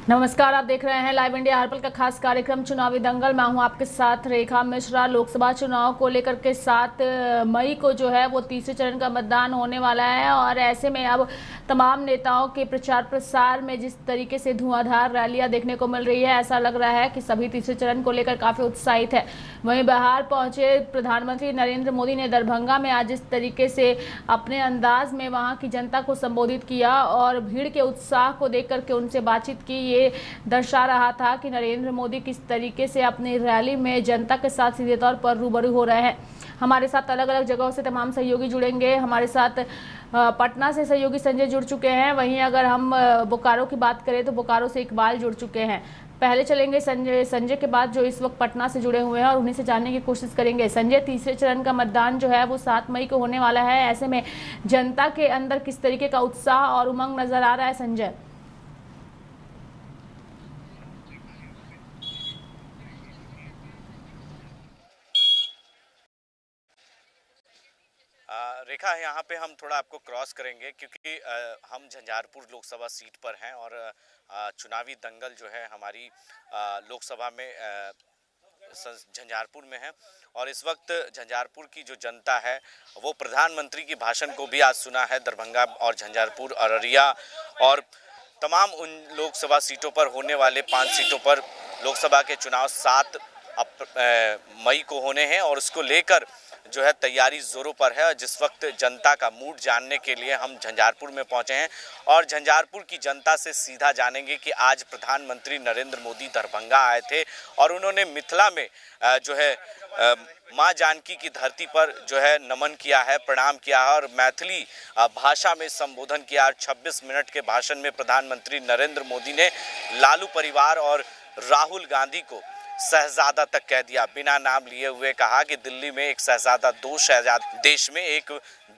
नमस्कार, आप देख रहे हैं लाइव इंडिया हर पल का खास कार्यक्रम चुनावी दंगल। मैं हूं आपके साथ रेखा मिश्रा। लोकसभा चुनाव को लेकर के 7 मई को जो है वो तीसरे चरण का मतदान होने वाला है और ऐसे में अब तमाम नेताओं के प्रचार प्रसार में जिस तरीके से धुआंधार रैलियां देखने को मिल रही है, ऐसा लग रहा है कि सभी तीसरे चरण को लेकर काफी उत्साहित है। वहीं बिहार पहुंचे प्रधानमंत्री नरेंद्र मोदी ने दरभंगा में आज जिस तरीके से अपने अंदाज में वहां की जनता को संबोधित किया और भीड़ के उत्साह को देख करके उनसे बातचीत की, ये दर्शा रहा था कि नरेंद्र मोदी किस तरीके से अपनी रैली में जनता के साथ सीधे तौर पर रूबरू हो रहे हैं। हमारे साथ अलग अलग जगहों से तमाम सहयोगी जुड़ेंगे। हमारे साथ पटना से सहयोगी संजय जुड़ चुके हैं। वहीं अगर हम बोकारो की बात करें तो बोकारो से इकबाल जुड़ चुके हैं। पहले चलेंगे संजय के बाद जो इस वक्त पटना से जुड़े हुए हैं और उन्हीं से जानने की कोशिश करेंगे। संजय, तीसरे चरण का मतदान जो है वो 7 मई को होने वाला है, ऐसे में जनता के अंदर किस तरीके का उत्साह और उमंग नजर आ रहा है संजय? रेखा, यहाँ पे हम थोड़ा आपको क्रॉस करेंगे क्योंकि हम झंझारपुर लोकसभा सीट पर हैं और चुनावी दंगल जो है हमारी लोकसभा में झंझारपुर में है। और इस वक्त झंझारपुर की जो जनता है वो प्रधानमंत्री की भाषण को भी आज सुना है। दरभंगा और झंझारपुर, अररिया और तमाम उन लोकसभा सीटों पर होने वाले 5 सीटों पर लोकसभा के चुनाव 7 मई को होने हैं और उसको लेकर जो है तैयारी जोरों पर है। जिस वक्त जनता का मूड जानने के लिए हम झंझारपुर में पहुंचे हैं और झंझारपुर की जनता से सीधा जानेंगे कि आज प्रधानमंत्री नरेंद्र मोदी दरभंगा आए थे और उन्होंने मिथिला में जो है माँ जानकी की धरती पर जो है नमन किया है, प्रणाम किया है और मैथिली भाषा में संबोधन किया। 26 मिनट के भाषण में प्रधानमंत्री नरेंद्र मोदी ने लालू परिवार और राहुल गांधी को शहजादा तक कह दिया, बिना नाम लिए हुए कहा कि दिल्ली में एक शहजादा, 2 शहजादा देश में, एक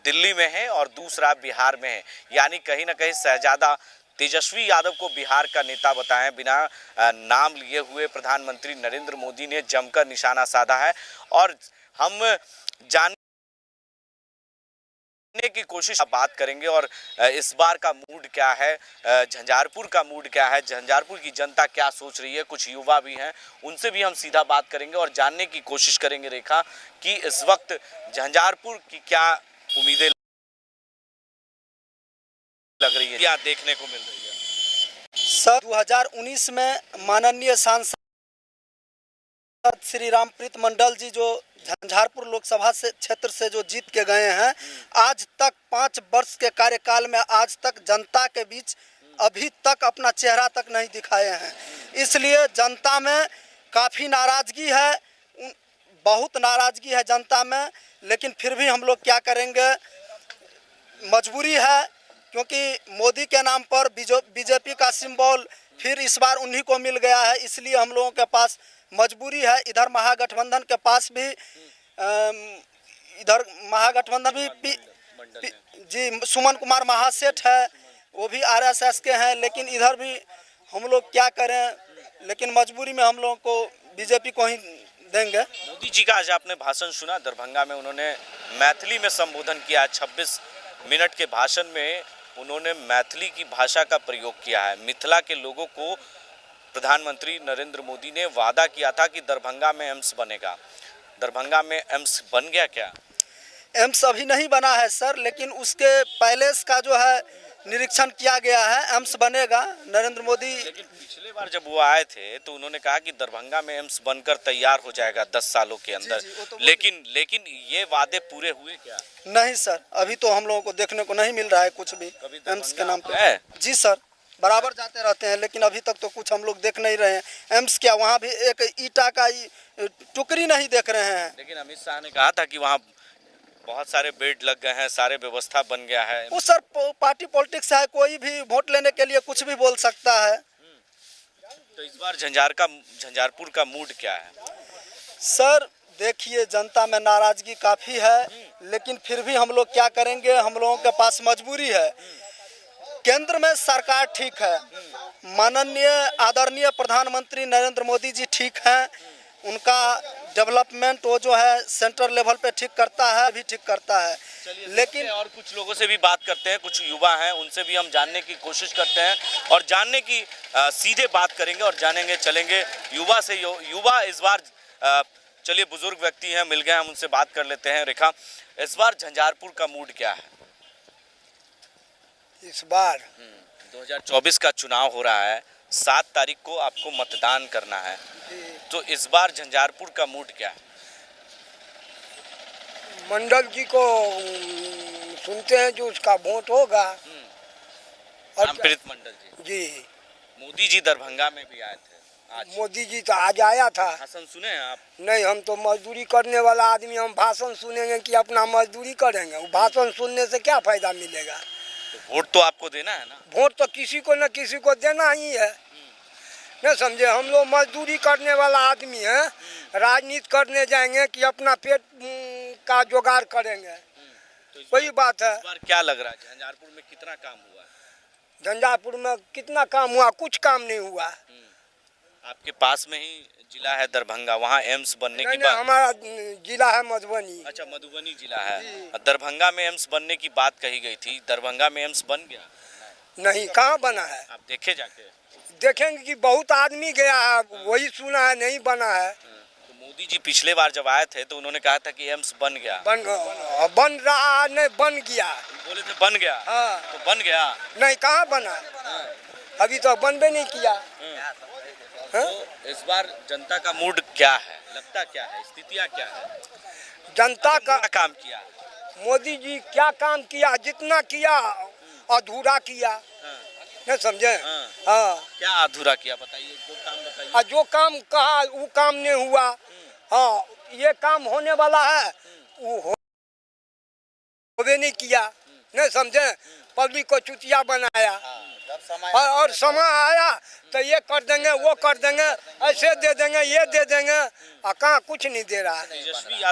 दिल्ली में है और दूसरा बिहार में है। यानी कहीं ना कहीं शहजादा तेजस्वी यादव को बिहार का नेता बताएं बिना नाम लिए हुए प्रधानमंत्री नरेंद्र मोदी ने जमकर निशाना साधा है। और हम जानने की कोशिश बात करेंगे और इस बार का मूड क्या है, झंझारपुर का मूड क्या है, झंझारपुर की जनता क्या सोच रही है। कुछ युवा भी हैं, उनसे भी हम सीधा बात करेंगे और जानने की कोशिश करेंगे रेखा कि इस वक्त झंझारपुर की क्या उम्मीदें लग रही है, क्या देखने को मिल रही है। सर, 2019 में माननीय सांसद श्री रामप्रीत मंडल जी जो झंझारपुर लोकसभा से क्षेत्र से जो जीत के गए हैं, आज तक 5 वर्ष के कार्यकाल में आज तक जनता के बीच अभी तक अपना चेहरा तक नहीं दिखाए हैं। इसलिए जनता में काफ़ी नाराज़गी है, बहुत नाराज़गी है जनता में। लेकिन फिर भी हम लोग क्या करेंगे, मजबूरी है, क्योंकि मोदी के नाम पर बीजेपी का सिंबल फिर इस बार उन्हीं को मिल गया है। इसलिए हम लोगों के पास मजबूरी है। इधर महागठबंधन के पास भी इधर महागठबंधन भी जी सुमन कुमार महासेठ है, वो भी आरएसएस के हैं। लेकिन इधर भी हम लोग क्या करें, लेकिन मजबूरी में हम लोगों को बीजेपी को ही देंगे। मोदी जी का आज आपने भाषण सुना, दरभंगा में उन्होंने मैथिली में संबोधन किया। 26 मिनट के भाषण में उन्होंने मैथिली की भाषा का प्रयोग किया है। मिथिला के लोगों को प्रधानमंत्री नरेंद्र मोदी ने वादा किया था कि दरभंगा में एम्स बनेगा। दरभंगा में एम्स बन गया क्या? एम्स अभी नहीं बना है सर, लेकिन उसके पैलेस का जो है निरीक्षण किया गया है, एम्स बनेगा। नरेंद्र मोदी, लेकिन पिछले बार जब वो आए थे तो उन्होंने कहा कि दरभंगा में एम्स बनकर तैयार हो जाएगा 10 सालों के अंदर। तो लेकिन ये वादे पूरे हुए क्या? नहीं सर, अभी तो हम लोगों को देखने को नहीं मिल रहा है कुछ भी एम्स के नाम पे। जी सर, बराबर जाते रहते हैं, लेकिन अभी तक तो कुछ हम लोग देख नहीं रहे हैं। एम्स क्या, वहाँ भी एक ईटा का टुकड़ी नहीं देख रहे हैं। लेकिन अमित शाह ने कहा था कि वहाँ बहुत सारे बेड लग गए हैं, सारे व्यवस्था बन गया है। वो सर पार्टी पॉलिटिक्स है, कोई भी वोट लेने के लिए कुछ भी बोल सकता है। तो इस बार झंझारपुर का मूड क्या है? सर देखिए, जनता में नाराजगी काफ़ी है, लेकिन फिर भी हम लोग क्या करेंगे, हम लोगों के पास मजबूरी है। केंद्र में सरकार ठीक है, माननीय आदरणीय प्रधानमंत्री नरेंद्र मोदी जी ठीक हैं, उनका डेवलपमेंट वो जो है सेंटर लेवल पे ठीक करता है, भी ठीक करता है। लेकिन और कुछ लोगों से भी बात करते हैं, कुछ युवा हैं, उनसे भी हम जानने की कोशिश करते हैं और जानने की सीधे बात करेंगे और जानेंगे चलेंगे युवा से। युवा इस बार चलिए बुजुर्ग व्यक्ति हैं, मिल गए, हम उनसे बात कर लेते हैं। रेखा, इस बार झंझारपुर का मूड क्या है? इस बार 2024 का चुनाव हो रहा है, 7 तारीख को आपको मतदान करना है, तो इस बार झंझारपुर का मूड क्या है? मंडल जी को सुनते हैं जो उसका वोट होगा। और रामप्रीत मंडल जी। जी, मोदी जी दरभंगा में भी आए थे आज। मोदी जी तो आज आया था। भाषण सुने हैं आप? नहीं, हम तो मजदूरी करने वाला आदमी, हम भाषण सुनेंगे कि अपना मजदूरी करेंगे? वो भाषण सुनने से क्या फायदा मिलेगा? तो वोट तो आपको देना है ना? वोट तो किसी को न किसी को देना ही है, न समझे। हम लोग मजदूरी करने वाला आदमी है, राजनीति करने जाएंगे कि अपना पेट का जुगाड़ करेंगे, वही बात है। इस बार क्या लग रहा है झंझारपुर में कितना काम हुआ है? झंझारपुर में कितना काम हुआ? कुछ काम नहीं हुआ। आपके पास में ही जिला है दरभंगा, वहाँ एम्स बनने की नहीं, बात। हमारा जिला है मधुबनी। अच्छा, मधुबनी जिला है। दरभंगा में एम्स बनने की बात कही गई थी, दरभंगा में एम्स बन गया? नहीं, कहाँ बना है? आप देखे जाके? देखेंगे कि बहुत आदमी गया है, वही सुना है, नहीं बना है। तो मोदी जी पिछले बार जब आए थे तो उन्होंने कहा था कि एम्स बन गया। बन रहा नहीं, बन गया। बोले थे बन गया। हाँ, तो बन गया? नहीं, कहाँ बना? अभी तो बनबे नहीं किया। तो इस बार जनता का मूड क्या है, लगता क्या है, स्थितियाँ क्या है? जनता का क्या काम किया? मोदी जी क्या काम किया? जितना किया अधूरा किया, नहीं समझे? हाँ, क्या अधूरा किया बताइए, दो काम बताइए। और जो काम कहा वो काम नहीं हुआ। हाँ, ये काम होने वाला है, वो होवे नहीं किया, नहीं समझे? पब्लिक को चुतिया बनाया। और समय आया तो ये कर देंगे, वो कर देंगे, ऐसे दे देंगे, ये दे देंगे, और कहाँ कुछ नहीं दे रहा है। तेजस्वी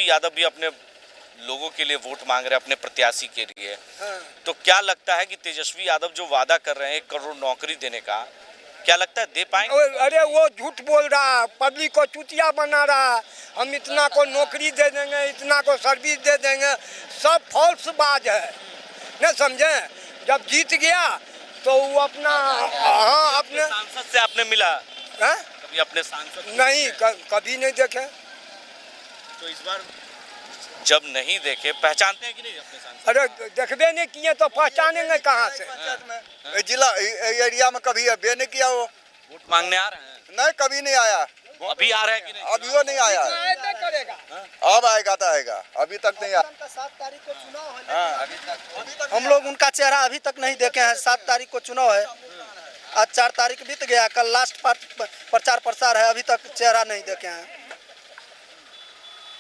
यादव भी अपने लोगों के लिए वोट मांग रहे हैं, अपने प्रत्याशी के लिए। हाँ। तो क्या लगता है कि तेजस्वी यादव जो वादा कर रहे हैं 1 करोड़ नौकरी देने का, क्या लगता है दे पाएंगे? अरे वो झूठ बोल रहा है, पब्लिक को चुतिया बना रहा है। हम इतना को नौकरी दे देंगे, इतना को सर्विस दे देंगे, सब फॉल्स बाज है, नहीं समझे? जब जीत गया तो वो अपना हाँ अपने सांसद से आपने मिला है? कभी अपने सांसद से? नहीं, कभी नहीं देखे। तो इस बार जब नहीं देखे, पहचानते हैं कि नहीं अपने सांसद? अरे देखबे नहीं किए तो पहचानेंगे कहाँ से? जिला एरिया में कभी अभी नहीं किया वो। वोट मांगने आ रहे हैं? नहीं, कभी नहीं आया। अभी आ रहे हैं कि नहीं? अभी वो नहीं आया। करेगा। अब आएगा तो आएगा, अभी तक नहीं आया। 7 तारीख को चुनाव है। हाँ, अभी तक हम लोग उनका चेहरा अभी तक नहीं देखे हैं। 7 तारीख को चुनाव है, आज 4 तारीख बीत गया, कल लास्ट प्रचार प्रसार है, अभी तक चेहरा नहीं देखे हैं।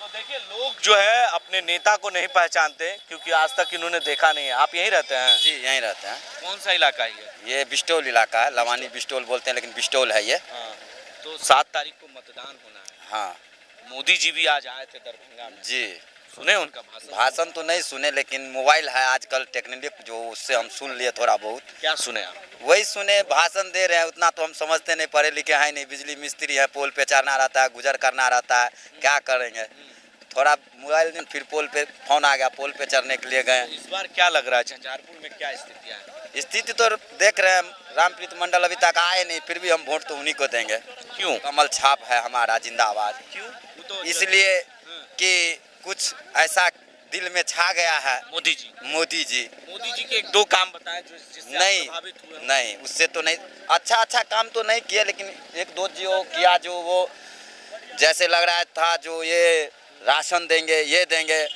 तो देखिए, लोग जो है अपने नेता को नहीं पहचानते क्योंकि आज तक इन्होंने देखा नहीं है। आप यहीं रहते हैं? जी, यहीं रहते हैं। कौन सा इलाका है ये? ये बिस्टोल इलाका है, लवानी बिस्टोल बोलते हैं, लेकिन बिस्टोल है ये। हाँ। तो 7 तारीख को मतदान होना है। हाँ मोदी जी भी आज आए थे दरभंगा में, जी। सुने उनका भाषण? भाषण तो नहीं सुने, लेकिन मोबाइल है आजकल टेक्निक जो, उससे हम सुन लिए थोड़ा बहुत। क्या सुने आप? वही सुने, भाषण दे रहे हैं। उतना तो हम समझते नहीं, पढ़े लिखे हैं नहीं, बिजली मिस्त्री है, पोल पे चढ़ना रहता है, गुजर करना रहता है, क्या करेंगे? थोड़ा मोबाइल दिन फिर पोल पे फोन आ गया, पोल पे चढ़ने के लिए गए। इस बार क्या लग रहा है झंझारपुर में क्या स्थितियाँ हैं? स्थिति तो देख रहे हैं, रामप्रीत मंडल अभी तक आए नहीं, फिर भी हम वोट तो उन्हीं को देंगे। क्यों? कमल छाप है हमारा जिंदाबाद। क्यों? वो तो इसलिए कि कुछ ऐसा दिल में छा गया है। मोदी जी मोदी जी के 1-2 काम बताएं जो जिससे आप नहीं प्रभावित हुए हों। नहीं, उससे तो नहीं। अच्छा काम तो नहीं किया, लेकिन 1-2 जो किया, जो वो जैसे लग रहा था, जो ये राशन देंगे, ये देंगे,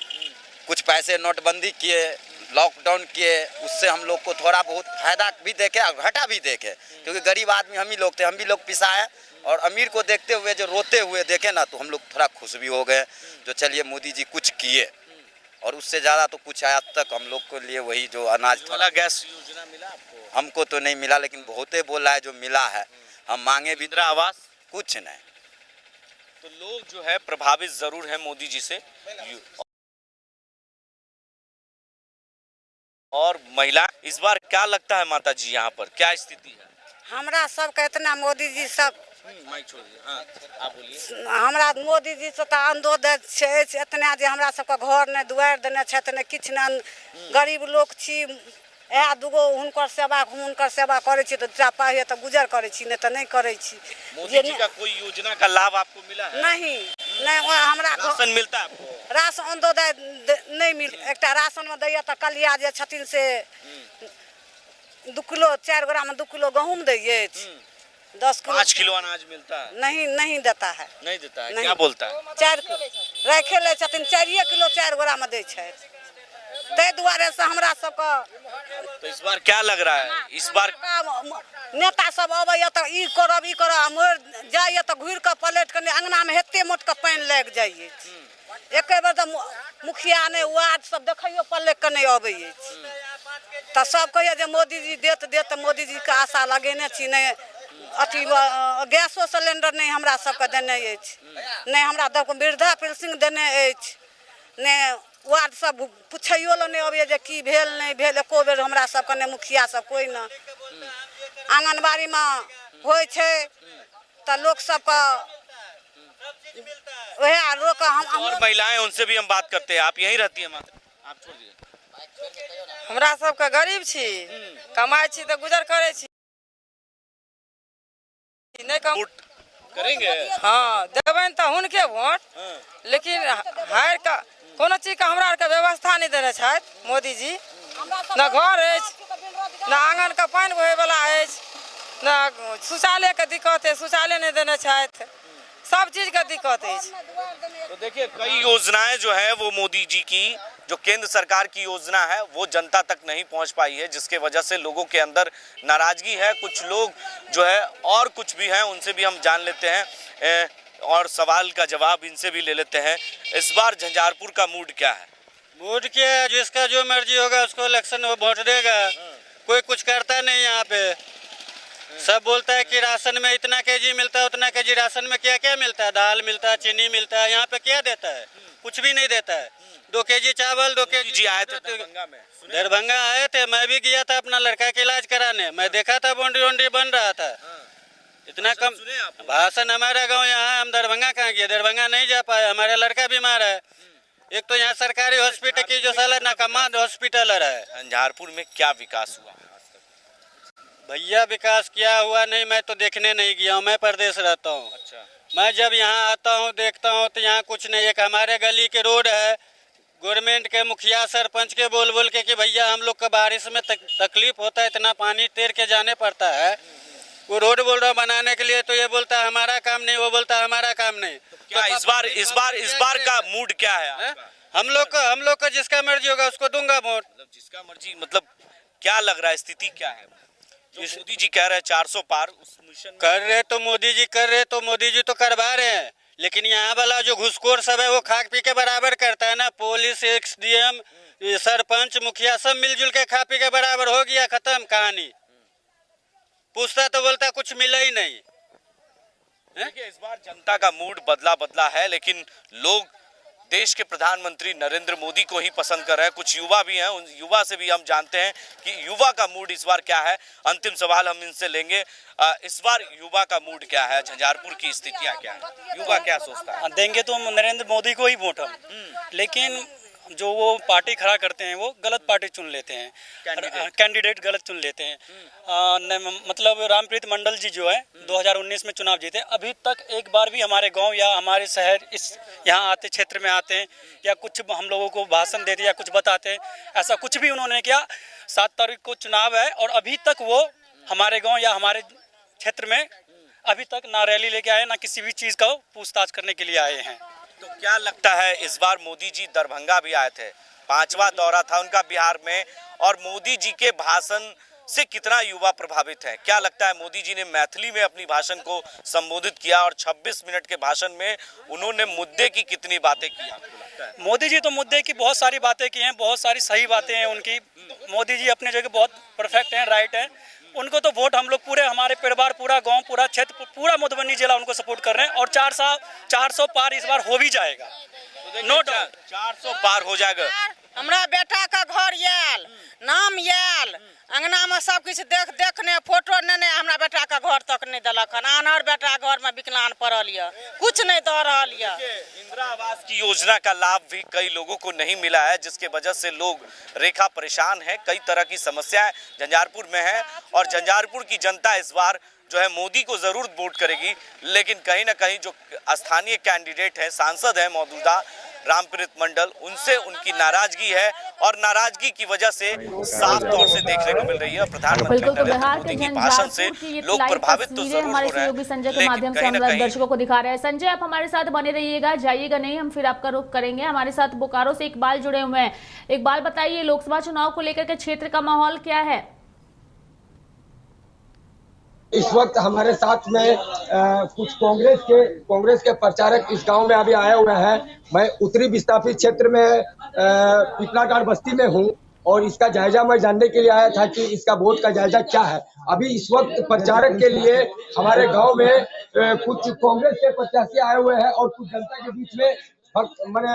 कुछ पैसे नोटबंदी किए, लॉकडाउन किए, उससे हम लोग को थोड़ा बहुत फायदा भी देखे और घाटा भी देखे, क्योंकि गरीब आदमी हम ही लोग थे, हम भी लोग पिसाए। और अमीर को देखते हुए जो रोते हुए देखे ना, तो हम लोग थोड़ा खुश भी हो गए, जो चलिए मोदी जी कुछ किए। और उससे ज़्यादा तो कुछ आज तक हम लोग के लिए वही जो अनाज वाला गैस योजना मिला आपको? हमको तो नहीं मिला, लेकिन बहुते बोला है जो मिला है, हम मांगे भी इंदिरा आवास? कुछ नहीं। तो लोग जो है प्रभावित जरूर है मोदी जी से। और महिला, इस बार क्या लगता है माता जी, यहाँ पर क्या स्थिति है? हमरा सबके इतना मोदी जी सब माइक छोड़ दीजिए। हाँ, आप बोलिए। हमरा मोदी जी से तऽ अनुरोध छै एतना जे हमरा सबके घर नहि दुआरि देने छथि नहि किछु नहि, गरीब लोक छी, इएह दूगो हुनकर सेवा करै छी तऽ दूटा पाइ होइए तऽ गुजर करै छी, नहीं तऽ नहीं करै छी। मोदी जी का कोई योजना का लाभ आपको मिला है? नहीं हमरा राशन मिलता है आपको? राशन अंत्योदय नहीं मिल, एकटा राशन में दैया तऽ कलिया जे छथिन से 2 किलो 4 ग्राम में 2 किलो गहूम दैये, 10 किलो 5 किलो अनाज मिलता है? नहीं देता है। नहीं देता है? नहीं। क्या बोलता है? 4 किलो रखे ले छथिन, 4 किलो 4 ग्राम में दै छै, ताहि दुआरे से हमरा सबके। तो इस बार क्या लग रहा है? इस बार नेता सब अबैया तऽ ई करब मोर जाइए तऽ घुरि कऽ पलट कऽ अंगना में हेते मोट के पानि लागि जाइए। एक बेर तऽ मुखिया नहीं वार्ड सब देखियो पलट के नहीं अबै अछि, तऽ सब कहिए जे मोदी जी देत तऽ मोदी जी के आशा लगेने छी। नहीं अथी गैसो सिलेंडर नहीं हमरा सबके देने अछि, नहीं हमरा वृद्धा पेंशन देने अछि, नहीं वार्ड सब पूछैयो ल नहीं अबैया जे की भेल नहीं भेल, एको बेर हमरा सबके नहीं मुखिया सब कोई ना। आंगनबाड़ी में होइ छै तऽ लोक सबके वह रोक हम और महिलाएं, उनसे भी हम बात करते हैं। आप यहीं रहती हैं मात्र? आप छोड़ दीजिए। हमरा सबके गरीब छी, कमाई छी तऽ गुजर करे छी, नहीं कम करेंगे। हाँ देबन तऽ हुनके वोट, लेकिन हार का कोनो चीज का हमरा आरके व्यवस्था नहीं देने छथि मोदी जी। न घर अछि, न आंगन का पानि बहे वाला अछि, न शौचालय के दिक्कत है, शौचालय नहीं देने छथि, सब चीज का दिक्कत है। तो देखिए, कई योजनाएं जो है वो मोदी जी की, जो केंद्र सरकार की योजना है वो जनता तक नहीं पहुंच पाई है, जिसके वजह से लोगों के अंदर नाराजगी है। कुछ लोग जो है और कुछ भी हैं, उनसे भी हम जान लेते हैं और सवाल का जवाब इनसे भी ले लेते हैं। इस बार झंझारपुर का मूड क्या है? मूड क्या है, जिसका जो मर्जी होगा उसको इलेक्शन में वोट देगा। कोई कुछ करता नहीं यहाँ पे, सब बोलता है कि राशन में इतना केजी मिलता है, उतना केजी। राशन में क्या क्या मिलता है? दाल मिलता है, चीनी मिलता है, यहाँ पे क्या देता है? कुछ भी नहीं देता है। 2 केजी चावल, 2 केजी। जी आए थे दरभंगा में? दरभंगा आए थे, मैं भी गया था अपना लड़का का इलाज कराने, मैं देखा था बाउंड्री वाउंड्री बन रहा था। इतना कम भाषण हमारा गाँव यहाँ, हम दरभंगा कहाँ गए, दरभंगा नहीं जा पाए, हमारा लड़का बीमार है। एक तो यहाँ सरकारी हॉस्पिटल की जो साला नाकामा हॉस्पिटल है। झंझारपुर में क्या विकास हुआ? भैया विकास क्या हुआ नहीं, मैं तो देखने नहीं गया हूँ, मैं प्रदेश रहता हूँ। अच्छा। मैं जब यहाँ आता हूँ देखता हूँ तो यहाँ कुछ नहीं। एक हमारे गली के रोड है, गवर्नमेंट के मुखिया सरपंच के बोल के कि भैया हम लोग का बारिश में तकलीफ होता है, इतना पानी तैर के जाने पड़ता है, वो रोड बोल रहा बनाने के लिए, तो ये बोलता है हमारा काम नहीं, वो बोलता है हमारा काम नहीं। क्या इस बार का मूड क्या है? हम लोग का जिसका मर्जी होगा उसको दूंगा वोट। जिसका मर्जी मतलब क्या लग रहा है, स्थिति क्या है? जो मोदी जी कह रहे हैं 400 पार, उस मिशन कर रहे तो मोदी जी कर रहे, तो मोदी जी तो करवा रहे हैं, लेकिन यहाँ वाला जो घुसखोर सब है वो खा पी के बराबर करता है ना। पुलिस, एक्सडीएम, सरपंच, मुखिया सब मिलजुल के खा पी के बराबर हो गया, खत्म कहानी। पूछता तो बोलता कुछ मिला ही नहीं। देखिए, इस बार जनता का मूड बदला है, लेकिन लोग देश के प्रधानमंत्री नरेंद्र मोदी को ही पसंद कर रहे हैं। कुछ युवा भी हैं, उन युवा से भी हम जानते हैं कि युवा का मूड इस बार क्या है। अंतिम सवाल हम इनसे लेंगे। इस बार युवा का मूड क्या है, झंझारपुर की स्थितियां क्या है, युवा क्या सोचता है? देंगे तो हम नरेंद्र मोदी को ही वोट हम, लेकिन जो वो पार्टी खड़ा करते हैं वो गलत पार्टी चुन लेते हैं, कैंडिडेट गलत चुन लेते हैं। मतलब रामप्रीत मंडल जी जो है 2019 में चुनाव जीते, अभी तक एक बार भी हमारे गांव या हमारे शहर इस यहाँ आते, क्षेत्र में आते हैं या कुछ हम लोगों को भाषण देते या कुछ बताते हैं, ऐसा कुछ भी उन्होंने किया। 7 तारीख को चुनाव है और अभी तक वो हमारे गाँव या हमारे क्षेत्र में अभी तक ना रैली लेके आए, ना किसी भी चीज़ का पूछताछ करने के लिए आए हैं। तो क्या लगता है, इस बार मोदी जी दरभंगा भी आए थे, 5वां दौरा था उनका बिहार में, और मोदी जी के भाषण से कितना युवा प्रभावित है? क्या लगता है, मोदी जी ने मैथिली में अपनी भाषण को संबोधित किया और 26 मिनट के भाषण में उन्होंने मुद्दे की कितनी बातें की, आपको लगता है? मोदी जी तो मुद्दे की बहुत सारी बातें की हैं, बहुत सारी सही बातें हैं उनकी। मोदी जी अपने जगह बहुत परफेक्ट हैं, राइट हैं। उनको तो वोट हम लोग पूरे, हमारे परिवार, पूरा गांव, पूरा क्षेत्र, पूरा मधुबनी जिला उनको सपोर्ट कर रहे हैं और 400 पार इस बार हो भी जाएगा। नो डाउट 400 पार हो जाएगा। हमरा बेटा का घर आयल, नाम आयल अंगना में सब कुछ देखने फोटो ने हमरा बेटा का घर तक नहीं दिलक हन। आनर बेटा घर में विकलांग पड़ल है, कुछ नहीं दे रहल है। इंदिरा आवास की योजना का लाभ भी कई लोगों को नहीं मिला है, जिसके वजह से लोग रेखा परेशान है। कई तरह की समस्याएं झंझारपुर में है और झंझारपुर की जनता इस बार जो है मोदी को जरूर वोट करेगी, लेकिन कहीं ना कहीं जो स्थानीय कैंडिडेट है, सांसद है मौजूदा रामप्रीत मंडल, उनसे उनकी नाराजगी है और नाराजगी की वजह से साफ तौर से देखने को मिल रही है। प्रधानमंत्री नरेंद्र मोदी के भाषण से लोग प्रभावित तो जरूर हो रहे हैं, संजय के माध्यम से हम दर्शकों को दिखा रहे हैं। संजय, आप हमारे साथ बने रहिएगा, जाइएगा नहीं, हम फिर आपका रुख करेंगे। हमारे साथ बोकारो से इकबाल जुड़े हुए हैं। इकबाल, बताइए लोकसभा चुनाव को लेकर के क्षेत्र का माहौल क्या है? इस वक्त हमारे साथ में कुछ कांग्रेस के प्रचारक इस गांव में अभी आए हुए हैं। मैं उत्तरी विस्थापित क्षेत्र में पिपलाटाड़ बस्ती में हूं और इसका जायजा मैं जानने के लिए आया था कि इसका वोट का जायजा क्या है। अभी इस वक्त प्रचारक के लिए हमारे गांव में कुछ कांग्रेस के प्रत्याशी आए हुए हैं और कुछ जनता के बीच में मैंने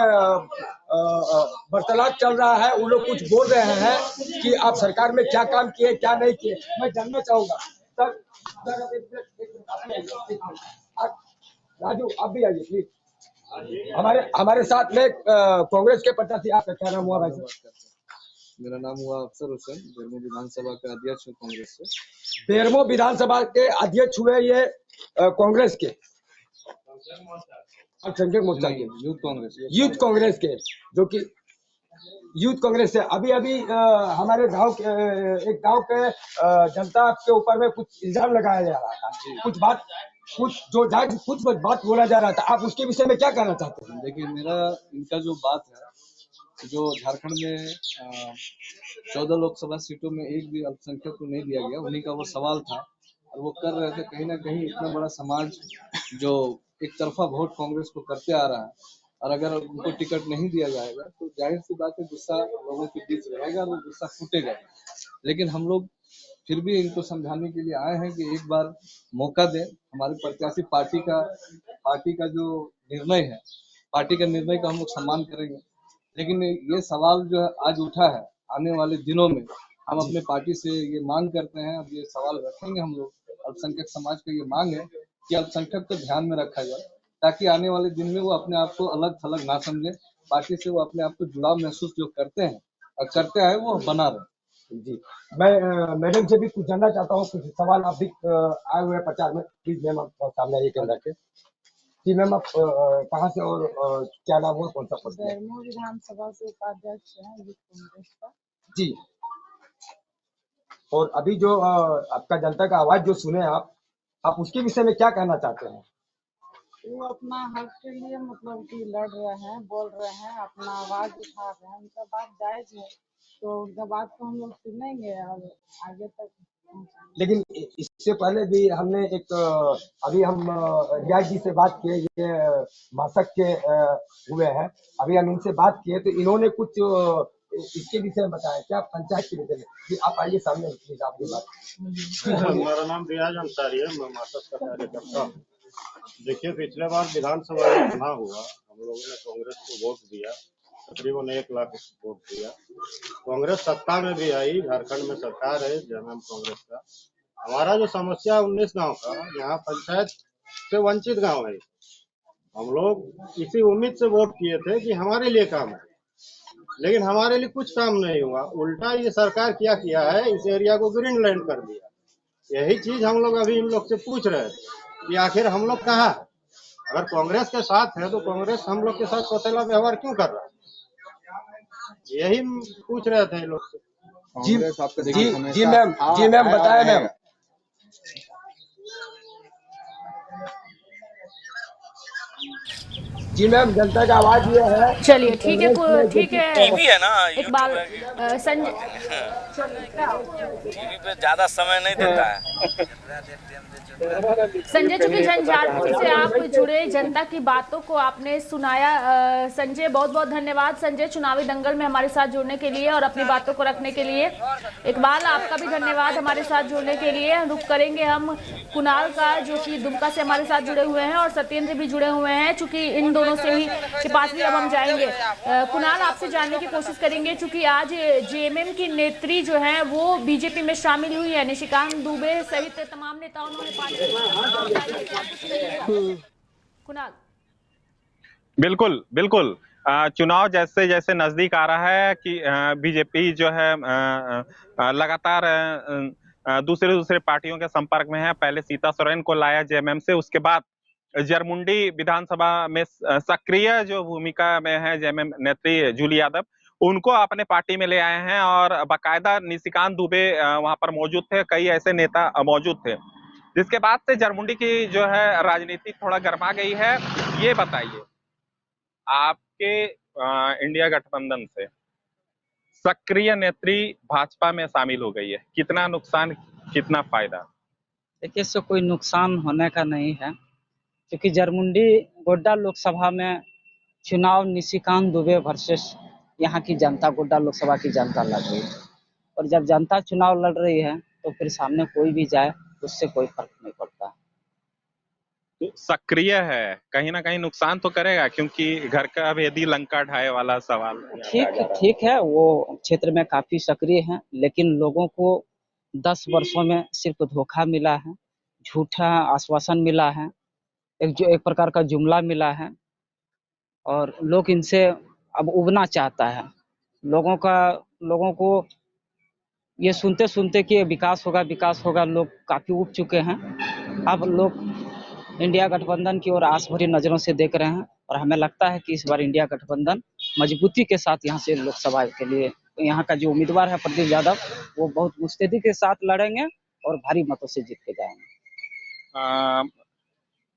वार्तालाप चल रहा है। वो लोग कुछ बोल रहे हैं कि आप सरकार में क्या काम किए, क्या नहीं किए। मैं जानना चाहूंगा सर, राजू आप भी आइए प्लीज। हमारे साथ में कांग्रेस के प्रत्याशी, आपका क्या नाम हुआ भाई? मेरा नाम हुआ अफसर हुसैन, बेरमो विधानसभा के अध्यक्ष हूँ कांग्रेस से। बेरमो विधानसभा के अध्यक्ष हुए ये कांग्रेस के संख्यक मोर्चा के यूथ कांग्रेस के, जो कि यूथ कांग्रेस से अभी हमारे एक गांव के जनता के ऊपर में कुछ इल्जाम लगाया जा रहा था, कुछ बात बोला जा रहा था। आप उसके विषय में क्या कहना चाहते हैं? देखिए, मेरा इनका जो बात है, जो झारखंड में 14 लोकसभा सीटों में एक भी अल्पसंख्यक को नहीं दिया गया, उन्हीं का वो सवाल था और वो कर रहे थे। कहीं ना कहीं इतना बड़ा समाज जो एक तरफा वोट कांग्रेस को करते आ रहा है और अगर उनको टिकट नहीं दिया जाएगा तो जाहिर सी बात है गुस्सा लोगों के बीच रहेगा और वो गुस्सा फूटेगा। लेकिन हम लोग फिर भी इनको समझाने के लिए आए हैं कि एक बार मौका दें। हमारे प्रत्याशी पार्टी का जो निर्णय है, पार्टी के निर्णय का हम लोग सम्मान करेंगे। लेकिन ये सवाल जो है आज उठा है, आने वाले दिनों में हम अपने पार्टी से ये मांग करते हैं, अब ये सवाल रखेंगे हम लोग। अल्पसंख्यक समाज का ये मांग है कि अल्पसंख्यक को ध्यान में रखा जाए, ताकि आने वाले दिन में वो अपने आप को अलग थलग ना समझे, पार्टी से वो अपने आप को जुड़ाव महसूस जो करते हैं और करते आए वो बना रहे। जी, मैं मैडम से भी कुछ जानना चाहता हूँ, कुछ सवाल आप भी आए हुए प्रचार में। प्लीज मैम, आप सामने ये कैमरा के। जी मैम, आप कहाँ से और क्या नाम हुआ, कौन सा पद है? विधानसभा से उपाध्यक्ष हैं कांग्रेस का। जी, और अभी जो आपका जनता का आवाज जो सुने आप उसके विषय में क्या कहना चाहते हैं? वो अपना हक के लिए मतलब कि लड़ रहे हैं, बोल रहे हैं, अपना आवाज उठा रहे हैं, उनका बात जायज है, तो उनका बात को हम लोग सुनेंगे और आगे तक। लेकिन इससे पहले भी हमने अभी हम रियाज जी से बात किए, ये मासक के हुए हैं, अभी हम इनसे बात किए तो इन्होंने कुछ इसके विषय में बताया, क्या पंचायत के विषय में। जी आप आइए सामने, प्लीज आपकी बात। मेरा नाम रियाज अंसारी है, मैं मासक का कार्यकर्ता हूँ। देखिए, पिछले बार विधानसभा में चुनाव हुआ, हम लोगों ने कांग्रेस को वोट दिया, तकरीबन 1 लाख वोट दिया। कांग्रेस सत्ता में भी आई, झारखंड में सरकार है जनाब कांग्रेस का। हमारा जो समस्या 19 गांव का, यहाँ पंचायत से वंचित गांव है। हम लोग इसी उम्मीद से वोट किए थे कि हमारे लिए काम है, लेकिन हमारे लिए कुछ काम नहीं हुआ। उल्टा ये सरकार क्या किया है, इस एरिया को ग्रीन लैंड कर दिया। यही चीज हम लोग अभी इन लोग से पूछ रहे थे कि आखिर हम लोग कहाँ है। अगर कांग्रेस के साथ है तो कांग्रेस हम लोग के साथ सौतेला व्यवहार क्यों कर रहा है, यही पूछ रहे थे इन लोग से। जी मैम बताया मैम। जी मैम, जनता का आवाज ये है। चलिए ठीक है टीवी है ना, इकबाल संजय टीवी पे ज्यादा समय नहीं देता है। संजय, चूंकि झंझारपुर से आप जुड़े, जनता की बातों को आपने सुनाया। संजय, बहुत बहुत धन्यवाद संजय, चुनावी दंगल में हमारे साथ जुड़ने के लिए और अपनी बातों को रखने के लिए। इकबाल, आपका भी धन्यवाद हमारे साथ जुड़ने के लिए। रुक करेंगे हम कुणाल का, जो कि दुमका से हमारे साथ जुड़े हुए हैं, और सत्येंद्र भी जुड़े हुए हैं, चूंकि इन दोनों से ही के पास भी अब हम जाएंगे। कुणाल, आपसे जानने की कोशिश करेंगे, चूंकि आज जेएमएम की नेत्री जो है वो बीजेपी में शामिल हुई है, निशिकांत दुबे सहित तमाम नेताओं ने कुणाल। बिल्कुल बिल्कुल, चुनाव जैसे जैसे नजदीक आ रहा है कि बीजेपी जो है लगातार दूसरे पार्टियों के संपर्क में है। पहले सीता सोरेन को लाया जेएमएम से, उसके बाद जरमुंडी विधानसभा में सक्रिय जो भूमिका में है जेएमएम नेत्री जूली यादव, उनको अपने पार्टी में ले आए हैं और बाकायदा निशिकांत दुबे वहां पर मौजूद थे, कई ऐसे नेता मौजूद थे, जिसके बाद से जरमुंडी की जो है राजनीति थोड़ा गर्मा गई है। ये बताइए, आपके इंडिया गठबंधन से सक्रिय नेत्री भाजपा में शामिल हो गई है, कितना नुकसान कितना फायदा? देखिए, इससे कोई नुकसान होने का नहीं है, क्योंकि जरमुंडी गोड्डा लोकसभा में चुनाव निशिकांत दुबे वर्सेस यहाँ की जनता, गोड्डा लोकसभा की जनता लड़ रही है, और जब जनता चुनाव लड़ रही है तो फिर सामने कोई भी जाए उससे कोई फर्क नहीं पड़ता। तो सक्रिय है, कहीं ना कहीं नुकसान तो करेगा, क्योंकि घर का भेदी लंका ढाए वाला सवाल। ठीक है, वो क्षेत्र में काफी सक्रिय है, लेकिन लोगों को 10 वर्षों में सिर्फ धोखा मिला है, झूठा आश्वासन मिला है, एक प्रकार का जुमला मिला है, और लोग इनसे अब उबना चाहता है। लोगों को ये सुनते सुनते कि विकास होगा, लोग काफी उब चुके हैं। अब लोग इंडिया गठबंधन की ओर आस भरी नजरों से देख रहे हैं, और हमें लगता है कि इस बार इंडिया गठबंधन मजबूती के साथ यहाँ से लोकसभा के लिए, यहाँ का जो उम्मीदवार है प्रदीप यादव, वो बहुत मुस्तैदी के साथ लड़ेंगे और भारी मतों से जीत के जाएंगे।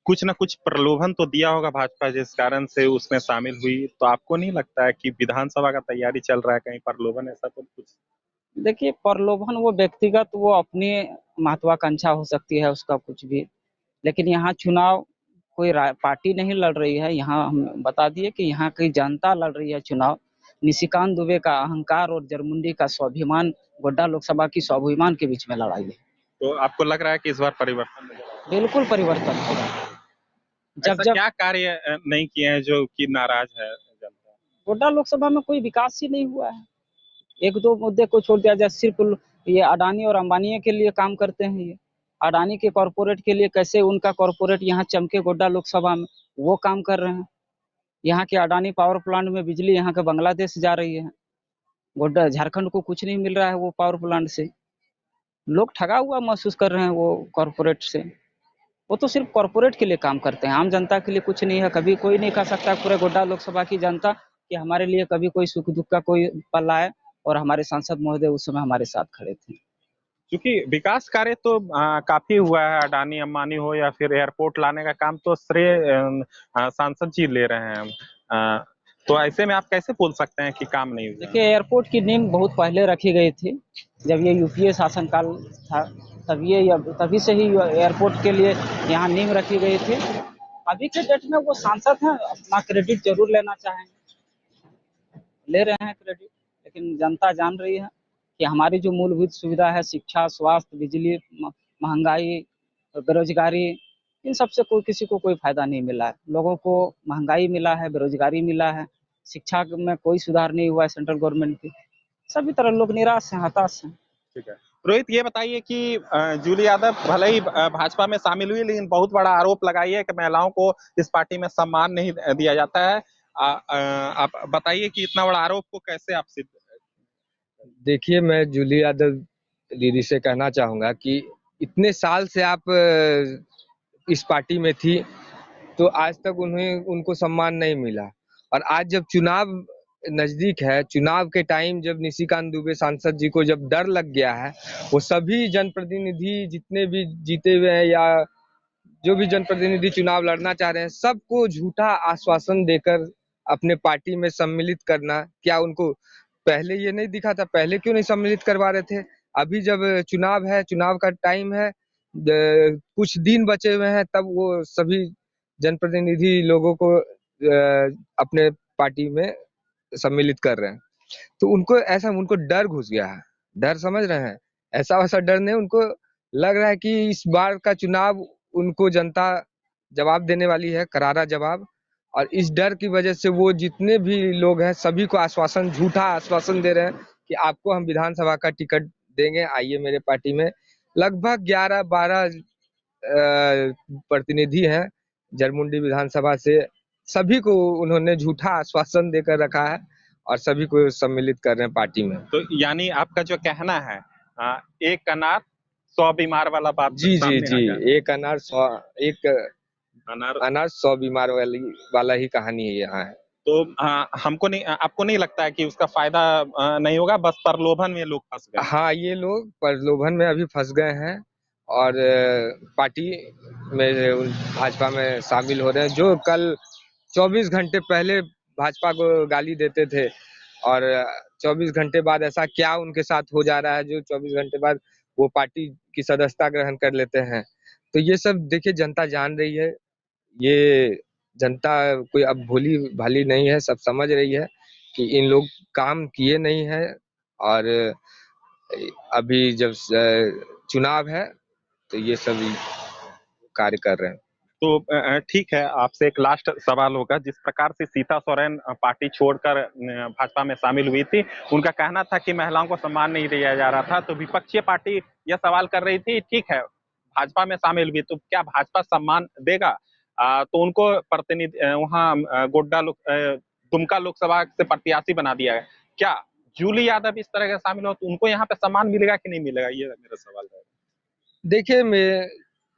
कुछ न कुछ प्रलोभन तो दिया होगा भाजपा, जिस कारण से उसमें शामिल हुई, तो आपको नहीं लगता है कि विधानसभा का तैयारी चल रहा है, कहीं प्रलोभन ऐसा तो कुछ? देखिए, प्रलोभन वो व्यक्तिगत, वो अपनी महत्वाकांक्षा हो सकती है उसका कुछ भी, लेकिन यहाँ चुनाव कोई पार्टी नहीं लड़ रही है। यहाँ हम बता दिए कि यहाँ की जनता लड़ रही है चुनाव। निशिकांत दुबे का अहंकार और जरमुंडी का स्वाभिमान, गोड्डा लोकसभा की स्वाभिमान के बीच में लड़ाई है। तो आपको लग रहा है कि इस बार परिवर्तन? बिल्कुल परिवर्तन होगा। जब क्या कार्य नहीं किए हैं जो कि नाराज है जनता? गोड्डा लोकसभा में कोई विकास ही नहीं हुआ है। एक दो मुद्दे को छोड़ दिया जाए, सिर्फ ये अडानी और अंबानी के लिए काम करते हैं। ये अडानी के कॉरपोरेट के लिए कैसे उनका कॉरपोरेट यहाँ चमके गोड्डा लोकसभा में, वो काम कर रहे हैं। यहाँ के अडानी पावर प्लांट में बिजली यहाँ के बांग्लादेश जा रही है, गोड्डा झारखंड को कुछ नहीं मिल रहा है वो पावर प्लांट से। लोग ठगा हुआ महसूस कर रहे हैं वो कॉरपोरेट से। वो तो सिर्फ कॉरपोरेट के लिए काम करते हैं, आम जनता के लिए कुछ नहीं है। कभी कोई नहीं कह सकता पूरे गोड्डा लोकसभा की जनता कि हमारे लिए कभी कोई सुख दुख का कोई पल आए, और हमारे सांसद महोदय उस समय हमारे साथ खड़े थे। क्योंकि विकास कार्य तो काफी हुआ है, अडानी अंबानी हो या फिर एयरपोर्ट लाने का काम तो श्रेय सांसद जी ले रहे हैं, तो ऐसे में आप कैसे बोल सकते हैं कि काम नहीं हुआ? देखिए, एयरपोर्ट की नींव बहुत पहले रखी गई थी, जब ये यूपीए शासनकाल था, तभी से ही एयरपोर्ट के लिए यहाँ नींव रखी गई थी। अभी के डेट में वो सांसद हैं, अपना क्रेडिट जरूर लेना चाहेंगे, ले रहे हैं क्रेडिट, लेकिन जनता जान रही है कि हमारी जो मूलभूत सुविधा है, शिक्षा, स्वास्थ्य, बिजली, महंगाई, बेरोजगारी, इन सब से किसी को कोई फायदा नहीं मिला है। लोगों को महंगाई मिला है, बेरोजगारी मिला है, शिक्षा में कोई सुधार नहीं हुआ है सेंट्रल गवर्नमेंट की। सभी तरह लोग निराश हैं, हताश हैं। ठीक है रोहित, ये बताइए कि जूली यादव भले ही भाजपा में शामिल हुई, लेकिन बहुत बड़ा आरोप लगाई है कि महिलाओं को इस पार्टी में सम्मान नहीं दिया जाता है। आप बताइए कि इतना बड़ा आरोप को कैसे आप सिद्ध? देखिए, मैं जूली यादव दीदी से कहना चाहूँगा कि इतने साल से आप इस पार्टी में थी, तो आज तक उनको सम्मान नहीं मिला, और आज जब चुनाव नजदीक है, चुनाव के टाइम जब निशिकांत दुबे सांसद जी को जब डर लग गया है, वो सभी जनप्रतिनिधि जितने भी जीते हुए हैं या जो भी जनप्रतिनिधि चुनाव लड़ना चाह रहे हैं, सबको झूठा आश्वासन देकर अपने पार्टी में सम्मिलित करना, क्या उनको पहले ये नहीं दिखा था? पहले क्यों नहीं सम्मिलित करवा रहे थे? अभी जब चुनाव है, चुनाव का टाइम है, कुछ दिन बचे हुए हैं, तब वो सभी जनप्रतिनिधि लोगों को अपने पार्टी में सम्मिलित कर रहे हैं। तो उनको डर घुस गया है। डर समझ रहे हैं? ऐसा वैसा डर नहीं, उनको लग रहा है कि इस बार का चुनाव उनको जनता जवाब देने वाली है, करारा जवाब। और इस डर की वजह से वो जितने भी लोग हैं सभी को झूठा आश्वासन दे रहे हैं कि आपको हम विधानसभा का टिकट देंगे, आइए मेरे पार्टी में। लगभग 11-12 प्रतिनिधि हैं जरमुंडी विधानसभा से, सभी को उन्होंने झूठा आश्वासन देकर रखा है और सभी को सम्मिलित कर रहे हैं पार्टी में। तो यानी आपका जो कहना है, एक अनार 100 बीमार वाला बात जी जी जी, एक अनार 100 बीमार वाला ही कहानी है यहाँ है। तो आपको नहीं लगता है कि उसका फायदा नहीं होगा, बस प्रलोभन में लोग फंस गए? हाँ, ये लोग प्रलोभन में अभी फंस गए हैं और पार्टी में भाजपा में शामिल हो रहे हैं। जो कल 24 घंटे पहले भाजपा को गाली देते थे और 24 घंटे बाद ऐसा क्या उनके साथ हो जा रहा है जो 24 घंटे बाद वो पार्टी की सदस्यता ग्रहण कर लेते हैं। तो ये सब देखिए जनता जान रही है, ये जनता कोई अब भोली भाली नहीं है, सब समझ रही है कि इन लोग काम किए नहीं है और अभी जब चुनाव है तो ये सभी कार्य कर रहे हैं। तो ठीक है, आपसे एक लास्ट सवाल होगा। जिस प्रकार से सीता सोरेन पार्टी छोड़कर भाजपा में शामिल हुई थी, उनका कहना था कि महिलाओं को सम्मान नहीं दिया जा रहा था, तो विपक्षी पार्टी यह सवाल कर रही थी, ठीक है भाजपा में शामिल हुई तो क्या भाजपा सम्मान देगा? तो उनको प्रतिनिधि वहाँ गोड्डा दुमका लोकसभा से प्रत्याशी बना दिया है। क्या जूली यादव इस तरह के शामिल हो तो उनको यहाँ पे सम्मान मिलेगा कि नहीं मिलेगा, ये मेरा सवाल है। देखिए, मैं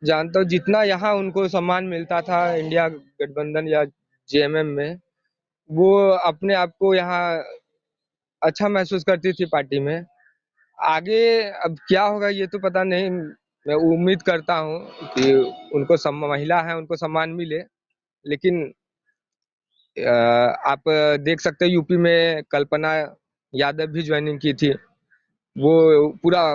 जानता हूँ जितना यहाँ उनको सम्मान मिलता था इंडिया गठबंधन या जेएमएम में, वो अपने आप को यहाँ अच्छा महसूस करती थी पार्टी में। आगे अब क्या होगा ये तो पता नहीं, मैं उम्मीद करता हूँ कि उनको महिला है उनको सम्मान मिले। लेकिन आप देख सकते हैं यूपी में कल्पना यादव भी ज्वाइनिंग की थी, वो पूरा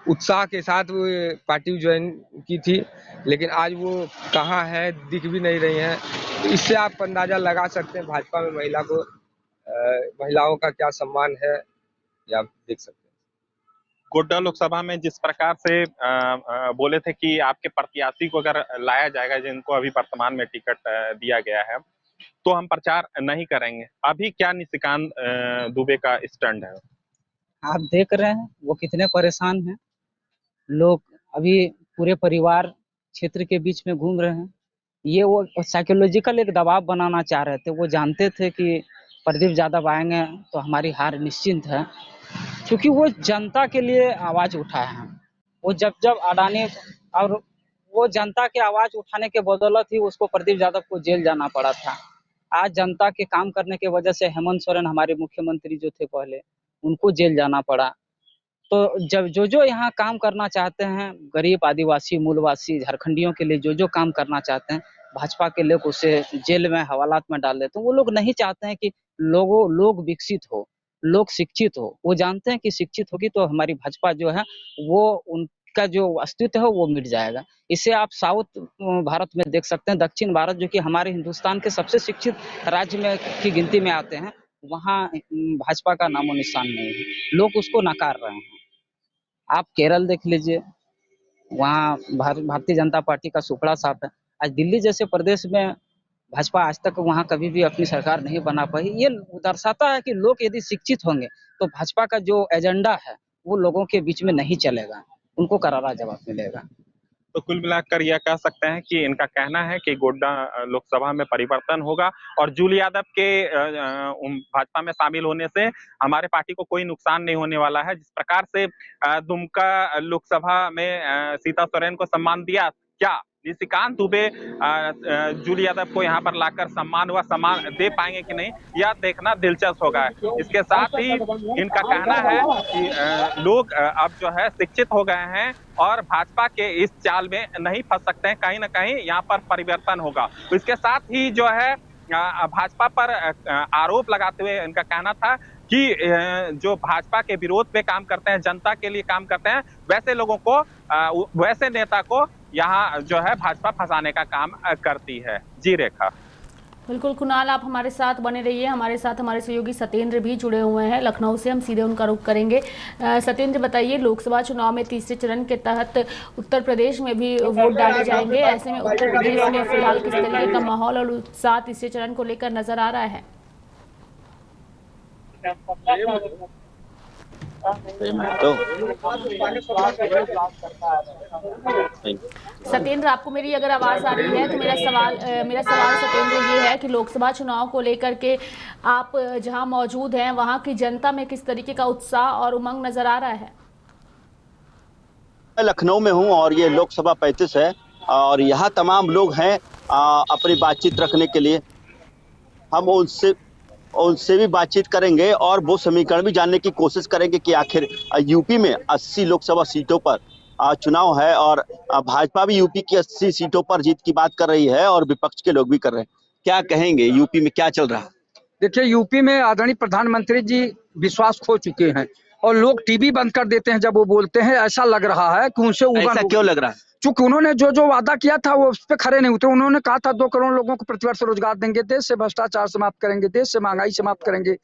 उत्साह के साथ वो पार्टी ज्वाइन की थी, लेकिन आज वो कहाँ है, दिख भी नहीं रही हैं। तो इससे आप अंदाजा लगा सकते हैं भाजपा में महिलाओं का क्या सम्मान है, या आप देख सकते हैं। गोड्डा लोकसभा में जिस प्रकार से बोले थे कि आपके प्रत्याशी को अगर लाया जाएगा जिनको अभी वर्तमान में टिकट दिया गया है तो हम प्रचार नहीं करेंगे, अभी क्या निशिकांत दुबे का स्टैंड है? आप देख रहे हैं वो कितने परेशान हैं। लोग अभी पूरे परिवार क्षेत्र के बीच में घूम रहे हैं। ये वो साइकोलॉजिकल एक दबाव बनाना चाह रहे थे। वो जानते थे कि प्रदीप यादव आएंगे तो हमारी हार निश्चित है, क्योंकि वो जनता के लिए आवाज उठाए हैं। वो जब अडानी और वो जनता की आवाज उठाने के बदौलत ही उसको प्रदीप यादव को जेल जाना पड़ा था। आज जनता के काम करने की वजह से हेमंत सोरेन हमारे मुख्यमंत्री जो थे पहले, उनको जेल जाना पड़ा। तो जब जो यहाँ काम करना चाहते हैं, गरीब आदिवासी मूलवासी झारखंडियों के लिए जो काम करना चाहते हैं, भाजपा के लोग उसे जेल में हवालात में डाल देते हैं। वो लोग नहीं चाहते हैं कि लोग विकसित हो, लोग शिक्षित हो। वो जानते हैं कि शिक्षित होगी तो हमारी भाजपा जो है वो उनका जो अस्तित्व है वो मिट जाएगा। इसे आप साउथ भारत में देख सकते हैं, दक्षिण भारत जो कि हमारे हिंदुस्तान के सबसे शिक्षित राज्य में की गिनती में आते हैं, वहाँ भाजपा का नामो निशान नहीं है, लोग उसको नकार रहे हैं। आप केरल देख लीजिए, वहाँ भारतीय जनता पार्टी का सुपड़ा साफ है। आज दिल्ली जैसे प्रदेश में भाजपा आज तक वहाँ कभी भी अपनी सरकार नहीं बना पाई। ये दर्शाता है कि लोग यदि शिक्षित होंगे तो भाजपा का जो एजेंडा है वो लोगों के बीच में नहीं चलेगा, उनको करारा जवाब मिलेगा। तो कुल मिलाकर यह कह सकते हैं कि इनका कहना है कि गोड्डा लोकसभा में परिवर्तन होगा और जूली यादव के भाजपा में शामिल होने से हमारे पार्टी को कोई नुकसान नहीं होने वाला है। जिस प्रकार से दुमका लोकसभा में सीता सोरेन को सम्मान दिया, क्या निशिकांत दुबे जूली यादव को यहाँ पर लाकर सम्मान दे पाएंगे कि नहीं, यह देखना दिलचस्प होगा। इसके साथ ही इनका कहना है कि लोग अब जो है शिक्षित हो गए हैं और भाजपा के इस चाल में नहीं फंस सकते हैं, कहीं ना कहीं यहाँ पर परिवर्तन होगा। तो इसके साथ ही जो है भाजपा पर आरोप लगाते हुए इनका कहना था कि जो भाजपा के विरोध पे काम करते हैं, जनता के लिए काम करते हैं, वैसे लोगों को, वैसे नेता को यहाँ जो है भाजपा फंसाने का काम करती है। जी रेखा। बिल्कुल कुणाल, आप हमारे साथ बने रहिए। हमारे साथ हमारे सहयोगी सत्येंद्र भी जुड़े हुए हैं लखनऊ से, हम सीधे उनका रुख करेंगे। सत्येंद्र, बताइए, लोकसभा चुनाव में तीसरे चरण के तहत उत्तर प्रदेश में भी वोट डाले जाएंगे। ऐसे में उत्तर प्रदेश में फिलहाल किस तरीके का माहौल और उत्साह तीसरे चरण को लेकर नजर आ रहा है? सत्येंद्र, आपको मेरी अगर आवाज आ रही है तो मेरा सवाल सत्येंद्र ये है कि लोकसभा चुनाव को लेकर के आप जहां मौजूद हैं वहां की जनता में किस तरीके का उत्साह और उमंग नजर आ रहा है? मैं लखनऊ में हूं और ये लोकसभा 35 है और यहाँ तमाम लोग हैं अपनी बातचीत रखने के लिए। हम उनसे भी बातचीत करेंगे और वो समीकरण भी जानने की कोशिश करेंगे कि आखिर यूपी में 80 लोकसभा सीटों पर चुनाव है और भाजपा भी यूपी की 80 सीटों पर जीत की बात कर रही है और विपक्ष के लोग भी कर रहे हैं। क्या कहेंगे, यूपी में क्या चल रहा है? देखिए, यूपी में आदरणीय प्रधानमंत्री जी विश्वास खो चुके हैं और लोग टीवी बंद कर देते हैं जब वो बोलते हैं। ऐसा लग रहा है कि उनसे ऐसा क्यों लग रहा है? चूंकि उन्होंने जो वादा किया था वो उस पर खड़े नहीं उतरे। उन्होंने कहा था 2 करोड़ लोगों को प्रतिवर्ष रोजगार देंगे, देश से भ्रष्टाचार समाप्त करेंगे, देश से महंगाई समाप्त करेंगे,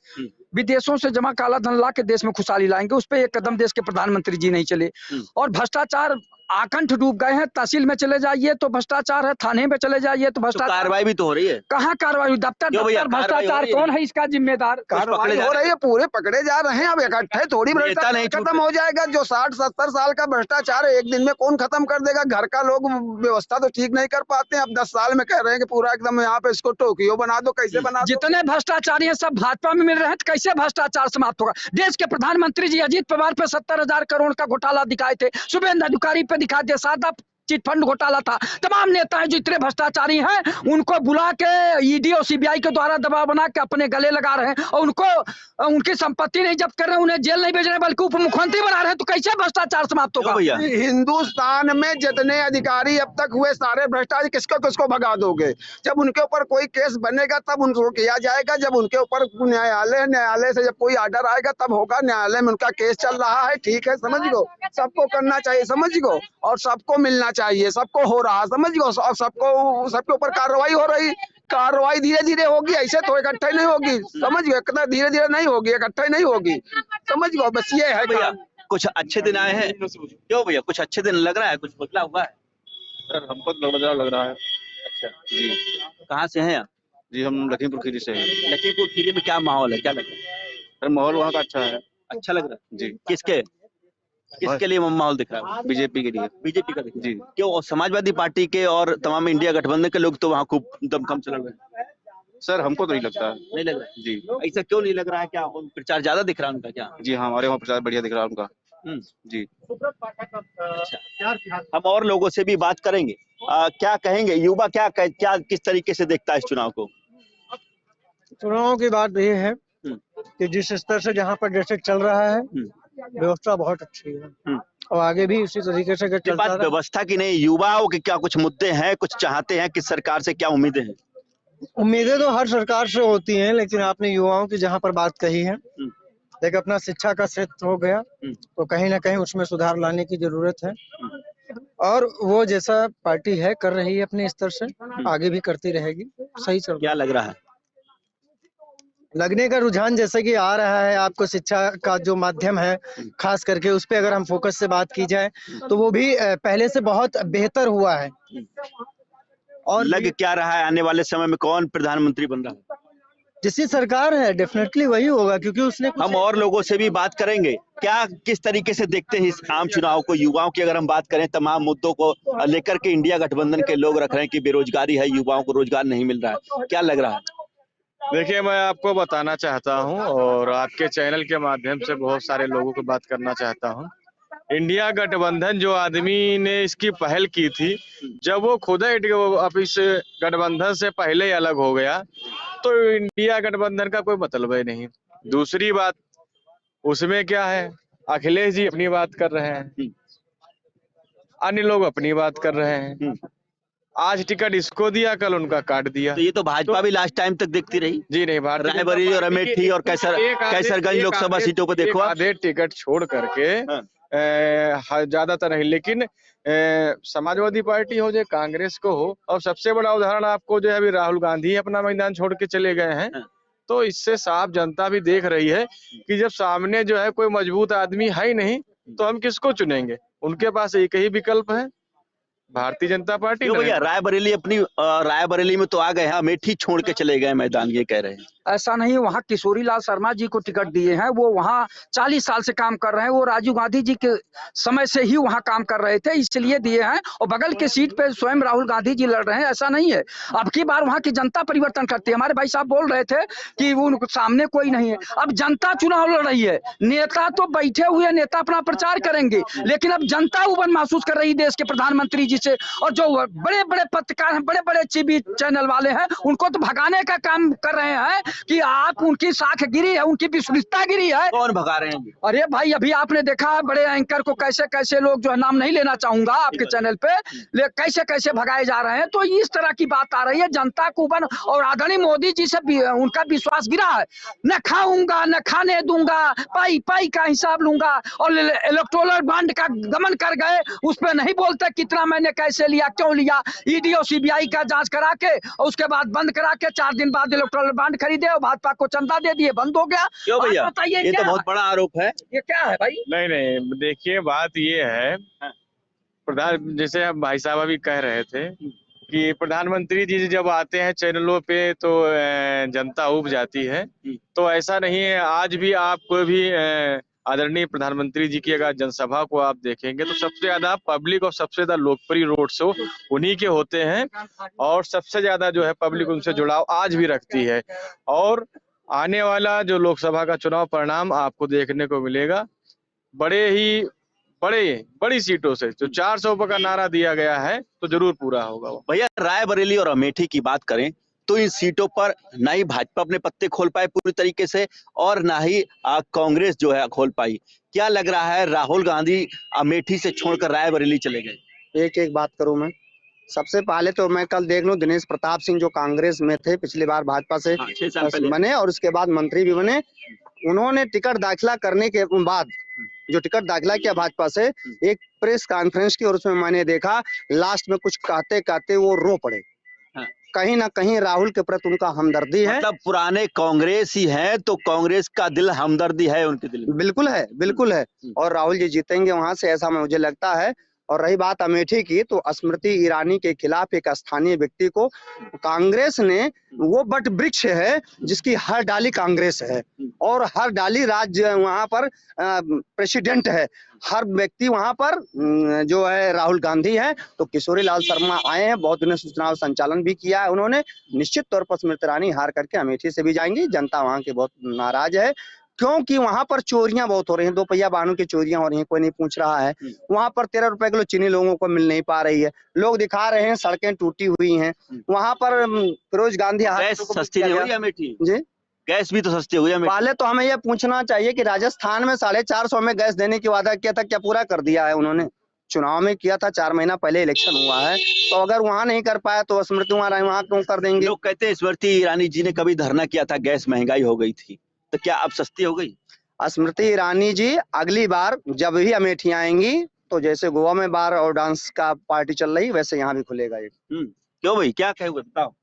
विदेशों से जमा काला धन ला के देश में खुशहाली लाएंगे। उस पर एक कदम देश के प्रधानमंत्री जी नहीं चले और भ्रष्टाचार आकंठ डूब गए हैं। तहसील में चले जाइए तो भ्रष्टाचार है, थाने में चले जाइए तो भ्रष्टाचार। कार्रवाई भी तो हो रही है। कहाँ कार्रवाई? दफ्तर भ्रष्टाचार कौन है इसका जिम्मेदार? कार्रवाई हो रही है, पूरे पकड़े जा रहे हैं। अब इकट्ठे थोड़ी भ्रष्टाचार नहीं खत्म हो जाएगा। जो 60-70 साल का भ्रष्टाचार है एक दिन में कौन खत्म कर देगा? घर का लोग व्यवस्था तो ठीक नहीं कर पाते हैं। अब 10 साल में कह रहे हैं कि पूरा एकदम यहाँ पे इसको टोक्यो बना दो। कैसे बना दो? जितने भ्रष्टाचारी हैं सब भाजपा में मिल रहे हैं तो कैसे भ्रष्टाचार समाप्त होगा? देश के प्रधानमंत्री जी अजीत पवार पे 70,000 करोड़ का घोटाला दिखाए थे, शुभेंदु अधिकारी पे दिखा दिया, सादा चिट फंड घोटाला था। तमाम नेता हैं जो इतने भ्रष्टाचारी हैं उनको बुला के ईडी और सीबीआई के द्वारा दबाव बना के अपने गले लगा रहे हैं और उनको उनकी संपत्ति नहीं जब्त कर रहे हैं, उन्हें जेल नहीं भेज रहे बल्कि उप मुख्यमंत्री बना रहे हैं। तो कैसे भ्रष्टाचार समाप्त होगा? हिंदुस्तान में जितने अधिकारी अब तक हुए सारे भ्रष्टाचारी किसको किसको भगा दोगे? जब उनके ऊपर कोई केस बनेगा तब उनको किया जाएगा। जब उनके ऊपर न्यायालय से जब कोई ऑर्डर आएगा तब होगा। न्यायालय में उनका केस चल रहा है, ठीक है, समझ गो। सबको करना चाहिए, समझ गो, और सबको मिलना चाहिए, सबको हो रहा, समझ गो। और सबके ऊपर कार्रवाई हो रही। कार्रवाई धीरे धीरे होगी, ऐसे तो इकट्ठे नहीं होगी, समझ गए? इतना धीरे धीरे नहीं होगी, इकट्ठे नहीं होगी, समझ गो। बस ये है भैया। कुछ अच्छे दिन आए हैं क्यों भैया? कुछ अच्छे दिन लग रहा है, कुछ बदला हुआ है? सर हमको तो बदलाव लग रहा है। अच्छा जी, कहाँ से हैं आप? जी हम लखीमपुर खीरी से हैं। लखीमपुर खीरी में क्या माहौल है, क्या लग रहा है? सर माहौल वहाँ का अच्छा है। अच्छा लग रहा है जी। किसके लिए माहौल दिख रहा है? बीजेपी के लिए। बीजेपी का दिख रहा है जी। क्यों? और समाजवादी पार्टी के और तमाम इंडिया गठबंधन के लोग तो वहाँ खूब दमखम चल रहे हैं। सर हमको तो नहीं लगता। नहीं लग रहा है जी। ऐसा क्यों नहीं लग रहा है? क्या प्रचार ज्यादा दिख रहा है उनका? क्या? जी हाँ, हमारे वहाँ प्रचार बढ़िया दिख रहा है उनका। जी। हम और लोगों से भी बात करेंगे। क्या कहेंगे युवा, क्या किस तरीके से देखता है इस चुनाव को? चुनाव की बात ये है कि जिस स्तर से जहाँ पर जैसे चल रहा है व्यवस्था बहुत अच्छी है और आगे भी इसी तरीके से अगर चलता रहा। व्यवस्था की नहीं, युवाओं के क्या कुछ मुद्दे हैं, कुछ चाहते हैं, किस सरकार से क्या उम्मीदें हैं? उम्मीदें तो हर सरकार से होती हैं, लेकिन आपने युवाओं की जहाँ पर बात कही है, एक अपना शिक्षा का क्षेत्र हो गया तो कहीं ना कहीं उसमें सुधार लाने की जरूरत है और वो जैसा पार्टी है कर रही है अपने स्तर से, आगे भी करती रहेगी। सही चल क्या लग रहा है? लगने का रुझान जैसे कि आ रहा है, आपको शिक्षा का जो माध्यम है खास करके उस पे अगर हम फोकस से बात की जाए तो वो भी पहले से बहुत बेहतर हुआ है। और लग क्या रहा है आने वाले समय में कौन प्रधानमंत्री बन रहा है? जिसकी सरकार है डेफिनेटली वही होगा, क्योंकि उसने हम और लोगों से भी बात करेंगे। क्या किस तरीके से देखते हैं इस आम चुनाव को? युवाओं की अगर हम बात करें, तमाम मुद्दों को लेकर के इंडिया गठबंधन के लोग रख रहे हैं कि बेरोजगारी है, युवाओं को रोजगार नहीं मिल रहा है, क्या लग रहा है? देखिए, मैं आपको बताना चाहता हूं और आपके चैनल के माध्यम से बहुत सारे लोगों को बात करना चाहता हूं। इंडिया गठबंधन जो आदमी ने इसकी पहल की थी, जब वो खुद अब इस गठबंधन से पहले अलग हो गया तो इंडिया गठबंधन का कोई मतलब ही नहीं। दूसरी बात, उसमें क्या है, अखिलेश जी अपनी बात कर रहे हैं, अन्य लोग अपनी बात कर रहे हैं। आज टिकट इसको दिया, कल उनका काट दिया। तो ये तो भाजपा भी लास्ट टाइम तक देखती रही। जी नहीं, भारतीय रायबरेली और अमेठी और कैसरगंज लोकसभा सीटों पर देखो, आधे टिकट छोड़ करके ज्यादातर नहीं, लेकिन समाजवादी पार्टी हो चाहे कांग्रेस को हो, और सबसे बड़ा उदाहरण आपको जो है अभी राहुल गांधी अपना मैदान छोड़ के चले गए हैं। तो इससे साफ जनता भी देख रही है कि जब सामने जो है कोई मजबूत आदमी है ही नहीं तो हम किसको चुनेंगे। उनके पास एक ही विकल्प है, भारतीय जनता पार्टी। क्यों भैया रायबरेली में तो आ गए हैं, अमेठी छोड़ के चले गए मैदान, ये कह रहे हैं। ऐसा नहीं, वहाँ किशोरी लाल शर्मा जी को टिकट दिए हैं, वो वहाँ 40 साल से काम कर रहे हैं, वो राजीव गांधी जी के समय से ही वहाँ काम कर रहे थे, इसलिए दिए हैं। और बगल के सीट पे स्वयं राहुल गांधी जी लड़ रहे हैं, ऐसा नहीं है। अब की बार वहाँ की जनता परिवर्तन करती है। हमारे भाई साहब बोल रहे थे कि वो सामने कोई नहीं है, अब जनता चुनाव लड़ रही है। नेता तो बैठे हुए नेता अपना प्रचार करेंगे, लेकिन अब जनता उबन महसूस कर रही देश के प्रधानमंत्री जी से, और जो बड़े बड़े पत्रकार हैं, बड़े बड़े टीवी चैनल वाले हैं, उनको तो भगाने का काम कर रहे हैं कि आप उनकी साख गिरी है, उनकी विश्वसनीयता गिरी है। कौन भगा रहे हैं? अरे भाई अभी आपने देखा बड़े एंकर को कैसे कैसे लोग, जो है नाम नहीं लेना चाहूंगा आपके चैनल पे, कैसे कैसे भगाए जा रहे हैं। तो इस तरह की बात आ रही है, जनता को बन, और आदरणीय मोदी जी से उनका विश्वास गिरा है। न खाऊंगा न खाने दूंगा, पाई पाई का हिसाब लूंगा, और इलेक्टोरल बॉन्ड का गमन कर गए, उस पर नहीं बोलते कितना मैंने कैसे लिया, क्यों लिया। ईडी और सीबीआई का जांच करा के और उसके बाद बंद करा के 4 दिन बाद इलेक्टोरल बॉन्ड खरीदे और भाजपा को चंदा दे दिए, बंद हो गया। क्यों भैया, बताइए, ये तो बहुत बड़ा आरोप है। ये क्या है भाई? नहीं, देखिए बात ये है, प्रधान जैसे अब भाई साहब अभी कह रहे थे कि प्रधानमंत्री जी जब आते हैं चैनलों पे तो जनता उब जाती है, तो ऐसा नहीं है। आज भी आपको भी आदरणीय प्रधानमंत्री जी की अगर जनसभा को आप देखेंगे तो सबसे ज्यादा पब्लिक और सबसे ज्यादा लोकप्रिय रोड शो उन्हीं के होते हैं, और सबसे ज्यादा जो है पब्लिक उनसे जुड़ाव आज भी रखती है। और आने वाला जो लोकसभा का चुनाव परिणाम आपको देखने को मिलेगा बड़ी सीटों से, जो 400 का नारा दिया गया है तो जरूर पूरा होगा। भैया रायबरेली और अमेठी की बात करें तो इन सीटों पर ना ही भाजपा अपने पत्ते खोल पाए पूरी तरीके से, और ना ही कांग्रेस जो है खोल पाई। क्या लग रहा है, राहुल गांधी अमेठी से छोड़कर रायबरेली चले गए? एक बात करूं मैं, सबसे पहले तो मैं कल देख लूं, दिनेश प्रताप सिंह जो कांग्रेस में थे, पिछली बार भाजपा से 6 साल पहले बने और उसके बाद मंत्री भी बने। उन्होंने टिकट दाखिला करने के बाद जो टिकट दाखिला किया भाजपा से, एक प्रेस कॉन्फ्रेंस की, और उसमें मैंने देखा लास्ट में कुछ कहते कहते वो रो पड़े। कहीं ना कहीं राहुल के प्रति उनका हमदर्दी है। मतलब पुराने कांग्रेस ही है तो कांग्रेस का दिल हमदर्दी है उनके दिल में। बिल्कुल है, बिल्कुल है। और राहुल जी जीतेंगे वहां से, ऐसा मुझे लगता है। और रही बात अमेठी की, तो स्मृति ईरानी के खिलाफ एक स्थानीय व्यक्ति को कांग्रेस ने, वो वट वृक्ष है जिसकी हर डाली कांग्रेस है, और हर डाली राज्य वहां पर प्रेसिडेंट है, हर व्यक्ति वहां पर जो है राहुल गांधी है। तो किशोरी लाल शर्मा आए हैं, बहुत दिनों से चुनाव संचालन भी किया है उन्होंने। निश्चित तौर पर स्मृति ईरानी हार करके अमेठी से भी जाएंगी। जनता वहां की बहुत नाराज है, क्योंकि वहां पर चोरियां बहुत हो रही हैं, 2 पहिया वाहनों की चोरियां हो रही हैं, कोई नहीं पूछ रहा है। वहां पर 13 रुपए किलो चीनी लोगों को मिल नहीं पा रही है, लोग दिखा रहे हैं सड़कें टूटी हुई हैं। वहां पर फिरोज गांधी गैस सस्ती नहीं हुई अमेठी जी, गैस भी तो सस्ती हो गई। पहले तो हमें यह पूछना चाहिए कि राजस्थान में 450 में गैस देने की वादा किया था, क्या पूरा कर दिया है उन्होंने? चुनाव में किया था, 4 महीना पहले इलेक्शन हुआ है, तो अगर वहाँ नहीं कर पाया तो स्मृति वहाँ क्यों कर देंगे? लोग कहते हैं स्मृति ईरानी जी ने कभी धरना किया था, गैस महंगाई हो गई थी, तो क्या अब सस्ती हो गई? स्मृति ईरानी जी अगली बार जब भी अमेठी आएंगी, तो जैसे गोवा में बार और डांस का पार्टी चल रही, वैसे यहाँ भी खुलेगा एक। क्यों भाई, क्या कहोगे बताओ?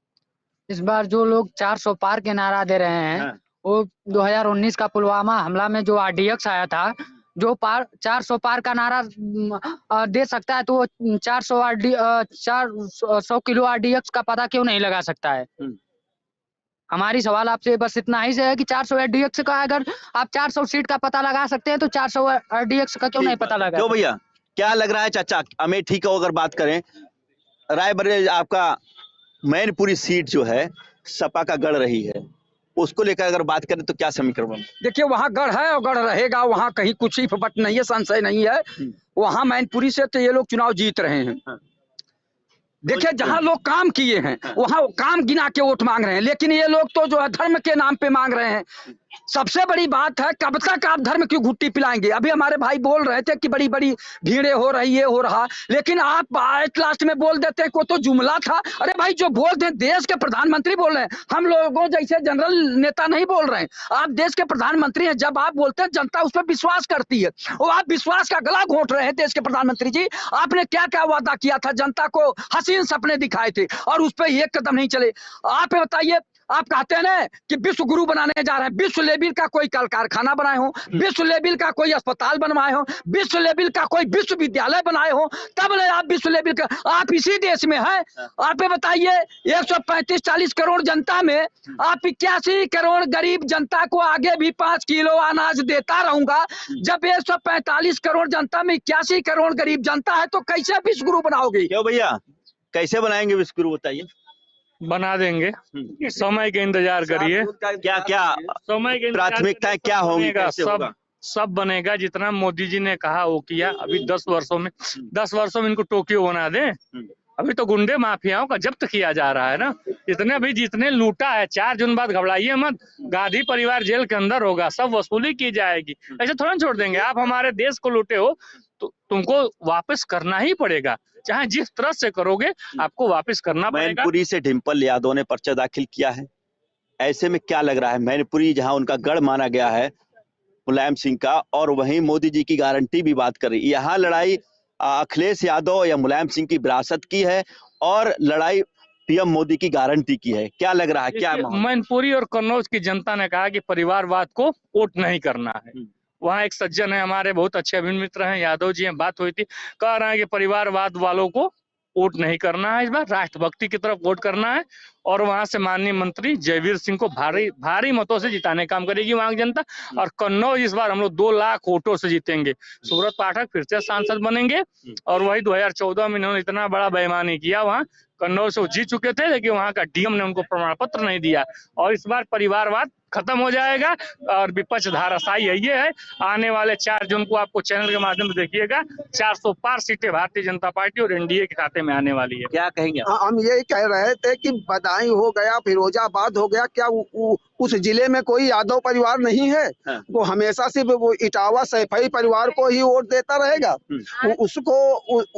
इस बार जो लोग 400 पार के नारा दे रहे हैं, वो 2019 का पुलवामा हमला में जो RDX आया था, जो 400 पार का नारा दे सकता है, तो वो 400 किलो RDX का पता क्यों नहीं लगा सकता है? हमारी सवाल आपसे बस इतना ही से है कि 400 RDX का अगर आप 400 सीट का पता लगा सकते हैं, तो 400 RDX का क्यों नहीं पता लगा? क्यों भैया, क्या लग रहा है चाचा, अमेठी को अगर बात करें, रायबरेली आपका मैनपुरी सीट जो है सपा का गढ़ रही है, उसको लेकर अगर बात करें तो क्या समीकरण? देखिए वहाँ गढ़ है और गढ़ रहेगा, वहाँ कहीं कुछ ही फपट नहीं है, संशय नहीं है। वहाँ मैनपुरी से तो ये लोग चुनाव जीत रहे हैं। देखिए जहाँ लोग काम किए हैं वहाँ काम गिना के वोट मांग रहे हैं, लेकिन ये लोग तो जो है धर्म के नाम पे मांग रहे हैं। सबसे बड़ी बात है, कब तक आप धर्म की घुट्टी पिलाएंगे? अभी हमारे भाई बोल रहे थे कि बड़ी बड़ी भीड़ें हो रही, ये हो रहा, लेकिन आप एट लास्ट में बोल देते हैं को तो जुमला था। अरे भाई, जो बोल रहे हैं देश के प्रधानमंत्री बोल रहे हैं, हम लोगों जैसे जनरल नेता नहीं बोल रहे हैं। आप देश के प्रधानमंत्री हैं, जब आप बोलते हैं जनता उस पर विश्वास करती है, और आप विश्वास का गला घोंट रहे हैं। देश के प्रधानमंत्री जी, आपने क्या क्या वादा किया था, जनता को हसीन सपने दिखाए थे और उस पर एक कदम नहीं चले। आप बताइए, आप कहते हैं ना कि विश्व गुरु बनाने जा रहे हैं, विश्व लेवल का कोई कल कारखाना बनाए हो, विश्व लेवल का कोई अस्पताल बनवाए हो, विश्व लेवल का कोई विश्वविद्यालय बनाए हो, तब ले आप विश्व लेवल का, आप इसी देश में हैं। आप बताइए, 135-40 करोड़ जनता में आप 81 करोड़ गरीब जनता को आगे भी 5 किलो अनाज देता रहूंगा। जब 145 करोड़ जनता में 81 करोड़ गरीब जनता है, तो कैसे विश्व गुरु बनाओगे? क्यों भैया, कैसे बनाएंगे विश्व गुरु, बताइए। बना देंगे, समय के इंतजार करिए। क्या क्या समय के प्राथमिकताएं क्या होंगी, कैसे सब होगा? सब बनेगा। जितना मोदी जी ने कहा वो किया। अभी 10 वर्षों में इनको टोक्यो बना दें। अभी तो गुंडे माफियाओं का जब्त किया जा रहा है ना, जितने लूटा है। 4 जून बाद घबराइए मत, गांधी परिवार जेल के अंदर होगा, सब वसूली की जाएगी। ऐसे थोड़ा छोड़ देंगे। आप हमारे देश को लूटे हो तो तुमको वापस करना ही पड़ेगा, चाहे जिस तरह से करोगे आपको वापस करना पड़ेगा। मैनपुरी से डिम्पल यादव ने पर्चा दाखिल किया है। ऐसे में क्या लग रहा है, मैनपुरी जहां उनका गढ़ माना गया है मुलायम सिंह का, और वहीं मोदी जी की गारंटी भी बात कर रही, यहाँ लड़ाई अखिलेश यादव या मुलायम सिंह की विरासत की है और लड़ाई पीएम मोदी की गारंटी की है। क्या लग रहा है, क्या मैनपुरी और कन्नौज की जनता ने कहा कि परिवारवाद को वोट नहीं करना है। वहाँ एक सज्जन है हमारे, बहुत अच्छे अभिन्न मित्र हैं, यादव जी हैं, बात हुई थी, कह रहे हैं कि परिवारवाद वालों को वोट नहीं करना है, इस बार राष्ट्रभक्ति की तरफ वोट करना है। और वहां से माननीय मंत्री जयवीर सिंह को भारी मतों से जिताने का काम करेगी वहां की जनता। और कन्नौज इस बार हम लोग 2 लाख वोटों से जीतेंगे। सुब्रत पाठक फिर से सांसद बनेंगे, और वही 2014 में इन्होंने इतना बड़ा बेईमानी किया, वहाँ कन्नौज से वो जीत चुके थे, लेकिन वहाँ का डीएम ने उनको प्रमाण पत्र नहीं दिया। और इस बार परिवारवाद खत्म हो जाएगा और विपक्ष धाराशायी है। ये है, आने वाले 4 जून को आपको चैनल के माध्यम से देखिएगा, 400 पार सीटें भारतीय जनता पार्टी और एनडीए के खाते में आने वाली है। क्या कहेंगे? हम यही कह रहे थे कि बदायूं हो गया, फिरोजाबाद हो गया, क्या उस जिले में कोई यादव परिवार नहीं है? वो हमेशा से वो इटावा सैफई परिवार को ही वोट देता रहेगा। उसको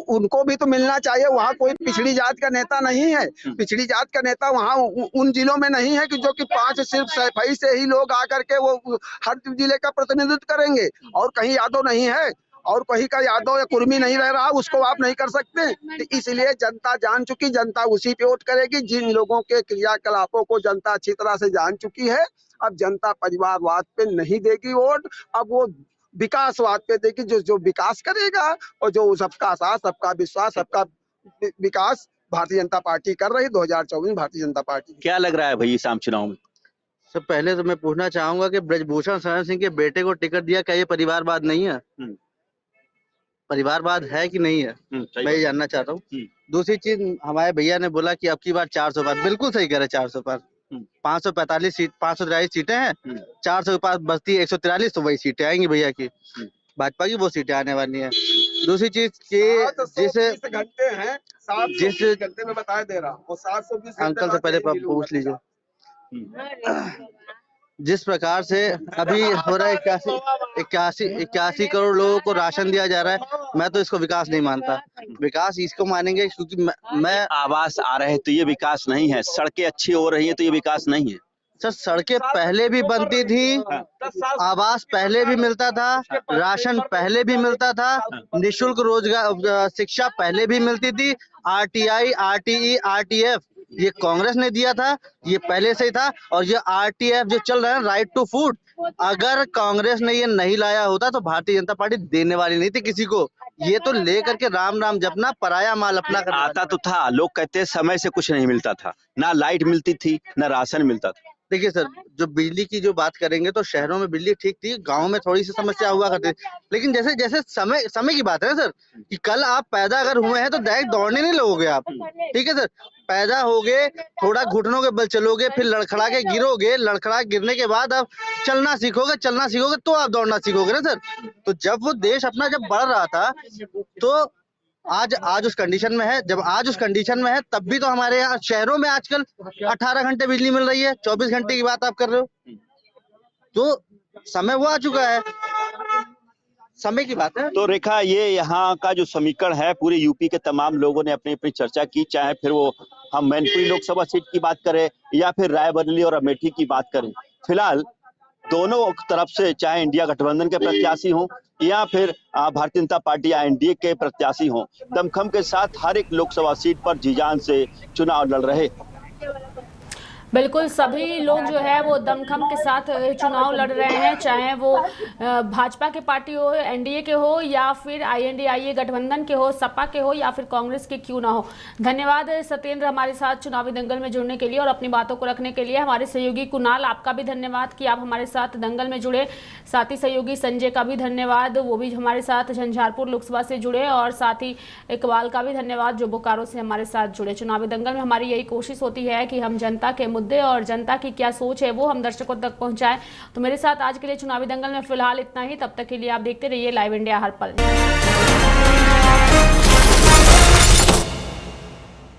उनको भी तो मिलना चाहिए। वहाँ कोई पिछड़ी जात का नेता नहीं है, पिछड़ी जात का नेता वहाँ उन जिलों में नहीं है कि जो कि 5 सिर्फ सैफई से ही लोग आकर के वो हर जिले का प्रतिनिधित्व करेंगे, और कहीं यादव नहीं है, और कहीं का यादव या कुर्मी नहीं रह रहा, उसको आप नहीं कर सकते। तो इसलिए जनता जान चुकी, जनता उसी पे वोट करेगी। जिन लोगों के क्रियाकलापों को जनता अच्छी तरह से जान चुकी है, अब जनता परिवारवाद पे नहीं देगी वोट, अब वो विकासवाद पे देगी। जो विकास करेगा और जो सबका साथ, सबका विश्वास, सबका विकास भारतीय जनता पार्टी कर रही। 2024 भारतीय जनता पार्टी। क्या लग रहा है भाई इस आम चुनाव में? सब पहले तो मैं पूछना चाहूंगा कि ब्रजभूषण शरण सिंह के बेटे को टिकट दिया, क्या ये परिवारवाद नहीं है? परिवारवाद है कि नहीं है, मैं ये जानना चाहता हूँ। दूसरी चीज, हमारे भैया ने बोला कि अब की बार 400 पार, बिल्कुल सही कह रहे, 400 पार। 545 सीट, 543 सीटें हैं, 400 के पास बचती 143, तो वही सीटें आएंगी भैया की, भाजपा की वो सीटें आने वाली हैं। दूसरी चीज कि जिस घंटे हैं, 720 घंटे में बता दे रहा हूँ, 720 अंकल से पहले पूछ लीजिए, जिस प्रकार से अभी हो रहा है 81 करोड़ लोगों को राशन दिया जा रहा है, मैं तो इसको विकास नहीं मानता। विकास इसको मानेंगे क्योंकि मैं आवास आ रहे तो ये विकास नहीं है, सड़कें अच्छी हो रही है तो ये विकास नहीं है। सर, सड़कें पहले भी बनती थी, आवास पहले भी मिलता था, राशन पहले भी मिलता था, निःशुल्क रोजगार शिक्षा पहले भी मिलती थी, RTI, RTE, RTF ये कांग्रेस ने दिया था, ये पहले से ही था। और ये RTF जो चल रहा है, राइट टू फूड, अगर कांग्रेस ने ये नहीं लाया होता तो भारतीय जनता पार्टी देने वाली नहीं थी किसी को। ये तो लेकर के राम राम जपना, पराया माल अपना करना। आता तो था, लोग कहते समय से कुछ नहीं मिलता था, ना लाइट मिलती थी, ना राशन मिलता था। देखिए सर, जो बिजली की जो बात करेंगे तो शहरों में बिजली ठीक थी, गांव में थोड़ी सी समस्या हुआ करती, लेकिन जैसे जैसे समय की बात है ना सर, कि कल आप पैदा अगर हुए हैं तो डायरेक्ट दौड़ने नहीं लगोगे आप, ठीक है सर। पैदा होगे, थोड़ा घुटनों के बल चलोगे, फिर लड़खड़ा के गिरोगे, लड़खड़ा गिरने के बाद आप चलना सीखोगे तो आप दौड़ना सीखोगे ना सर। तो जब वो देश अपना जब बढ़ रहा था तो आज उस कंडीशन में है, जब आज उस कंडीशन में है तब भी तो हमारे यहाँ शहरों में आजकल 18 घंटे बिजली मिल रही है, 24 घंटे की बात आप कर रहे हो। तो समय वो आ चुका है, समय की बात है। तो रेखा, ये यहाँ का जो समीकरण है पूरे यूपी के तमाम लोगों ने अपनी अपनी चर्चा की, चाहे फिर वो हम मैनपुरी लोकसभा सीट की बात करें या फिर रायबरेली और अमेठी की बात करें। फिलहाल दोनों तरफ से, चाहे इंडिया गठबंधन के प्रत्याशी हों या फिर भारतीय जनता पार्टी या एनडीए के प्रत्याशी हों, दमखम के साथ हर एक लोकसभा सीट पर जी-जान से चुनाव लड़ रहे। बिल्कुल, सभी लोग जो है वो दमखम के साथ चुनाव लड़ रहे हैं, चाहे वो भाजपा के पार्टी हो, एनडीए के हो या फिर आईएनडीआईए गठबंधन के हो, सपा के हो या फिर कांग्रेस के क्यों ना हो। धन्यवाद सत्येंद्र हमारे साथ चुनावी दंगल में जुड़ने के लिए और अपनी बातों को रखने के लिए। हमारे सहयोगी कुणाल, आपका भी धन्यवाद कि आप हमारे साथ दंगल में जुड़े। साथ ही सहयोगी संजय का भी धन्यवाद, वो भी हमारे साथ झंझारपुर लोकसभा से जुड़े, और साथ ही इकबाल का भी धन्यवाद जो बोकारो से हमारे साथ जुड़े। चुनावी दंगल में हमारी यही कोशिश होती है कि हम जनता के मुद्दे और जनता की क्या सोच है वो हम दर्शकों तक पहुंचाएं। तो मेरे साथ आज के लिए चुनावी दंगल में फिलहाल इतना ही। तब तक के लिए आप देखते रहिए लाइव इंडिया हर पल।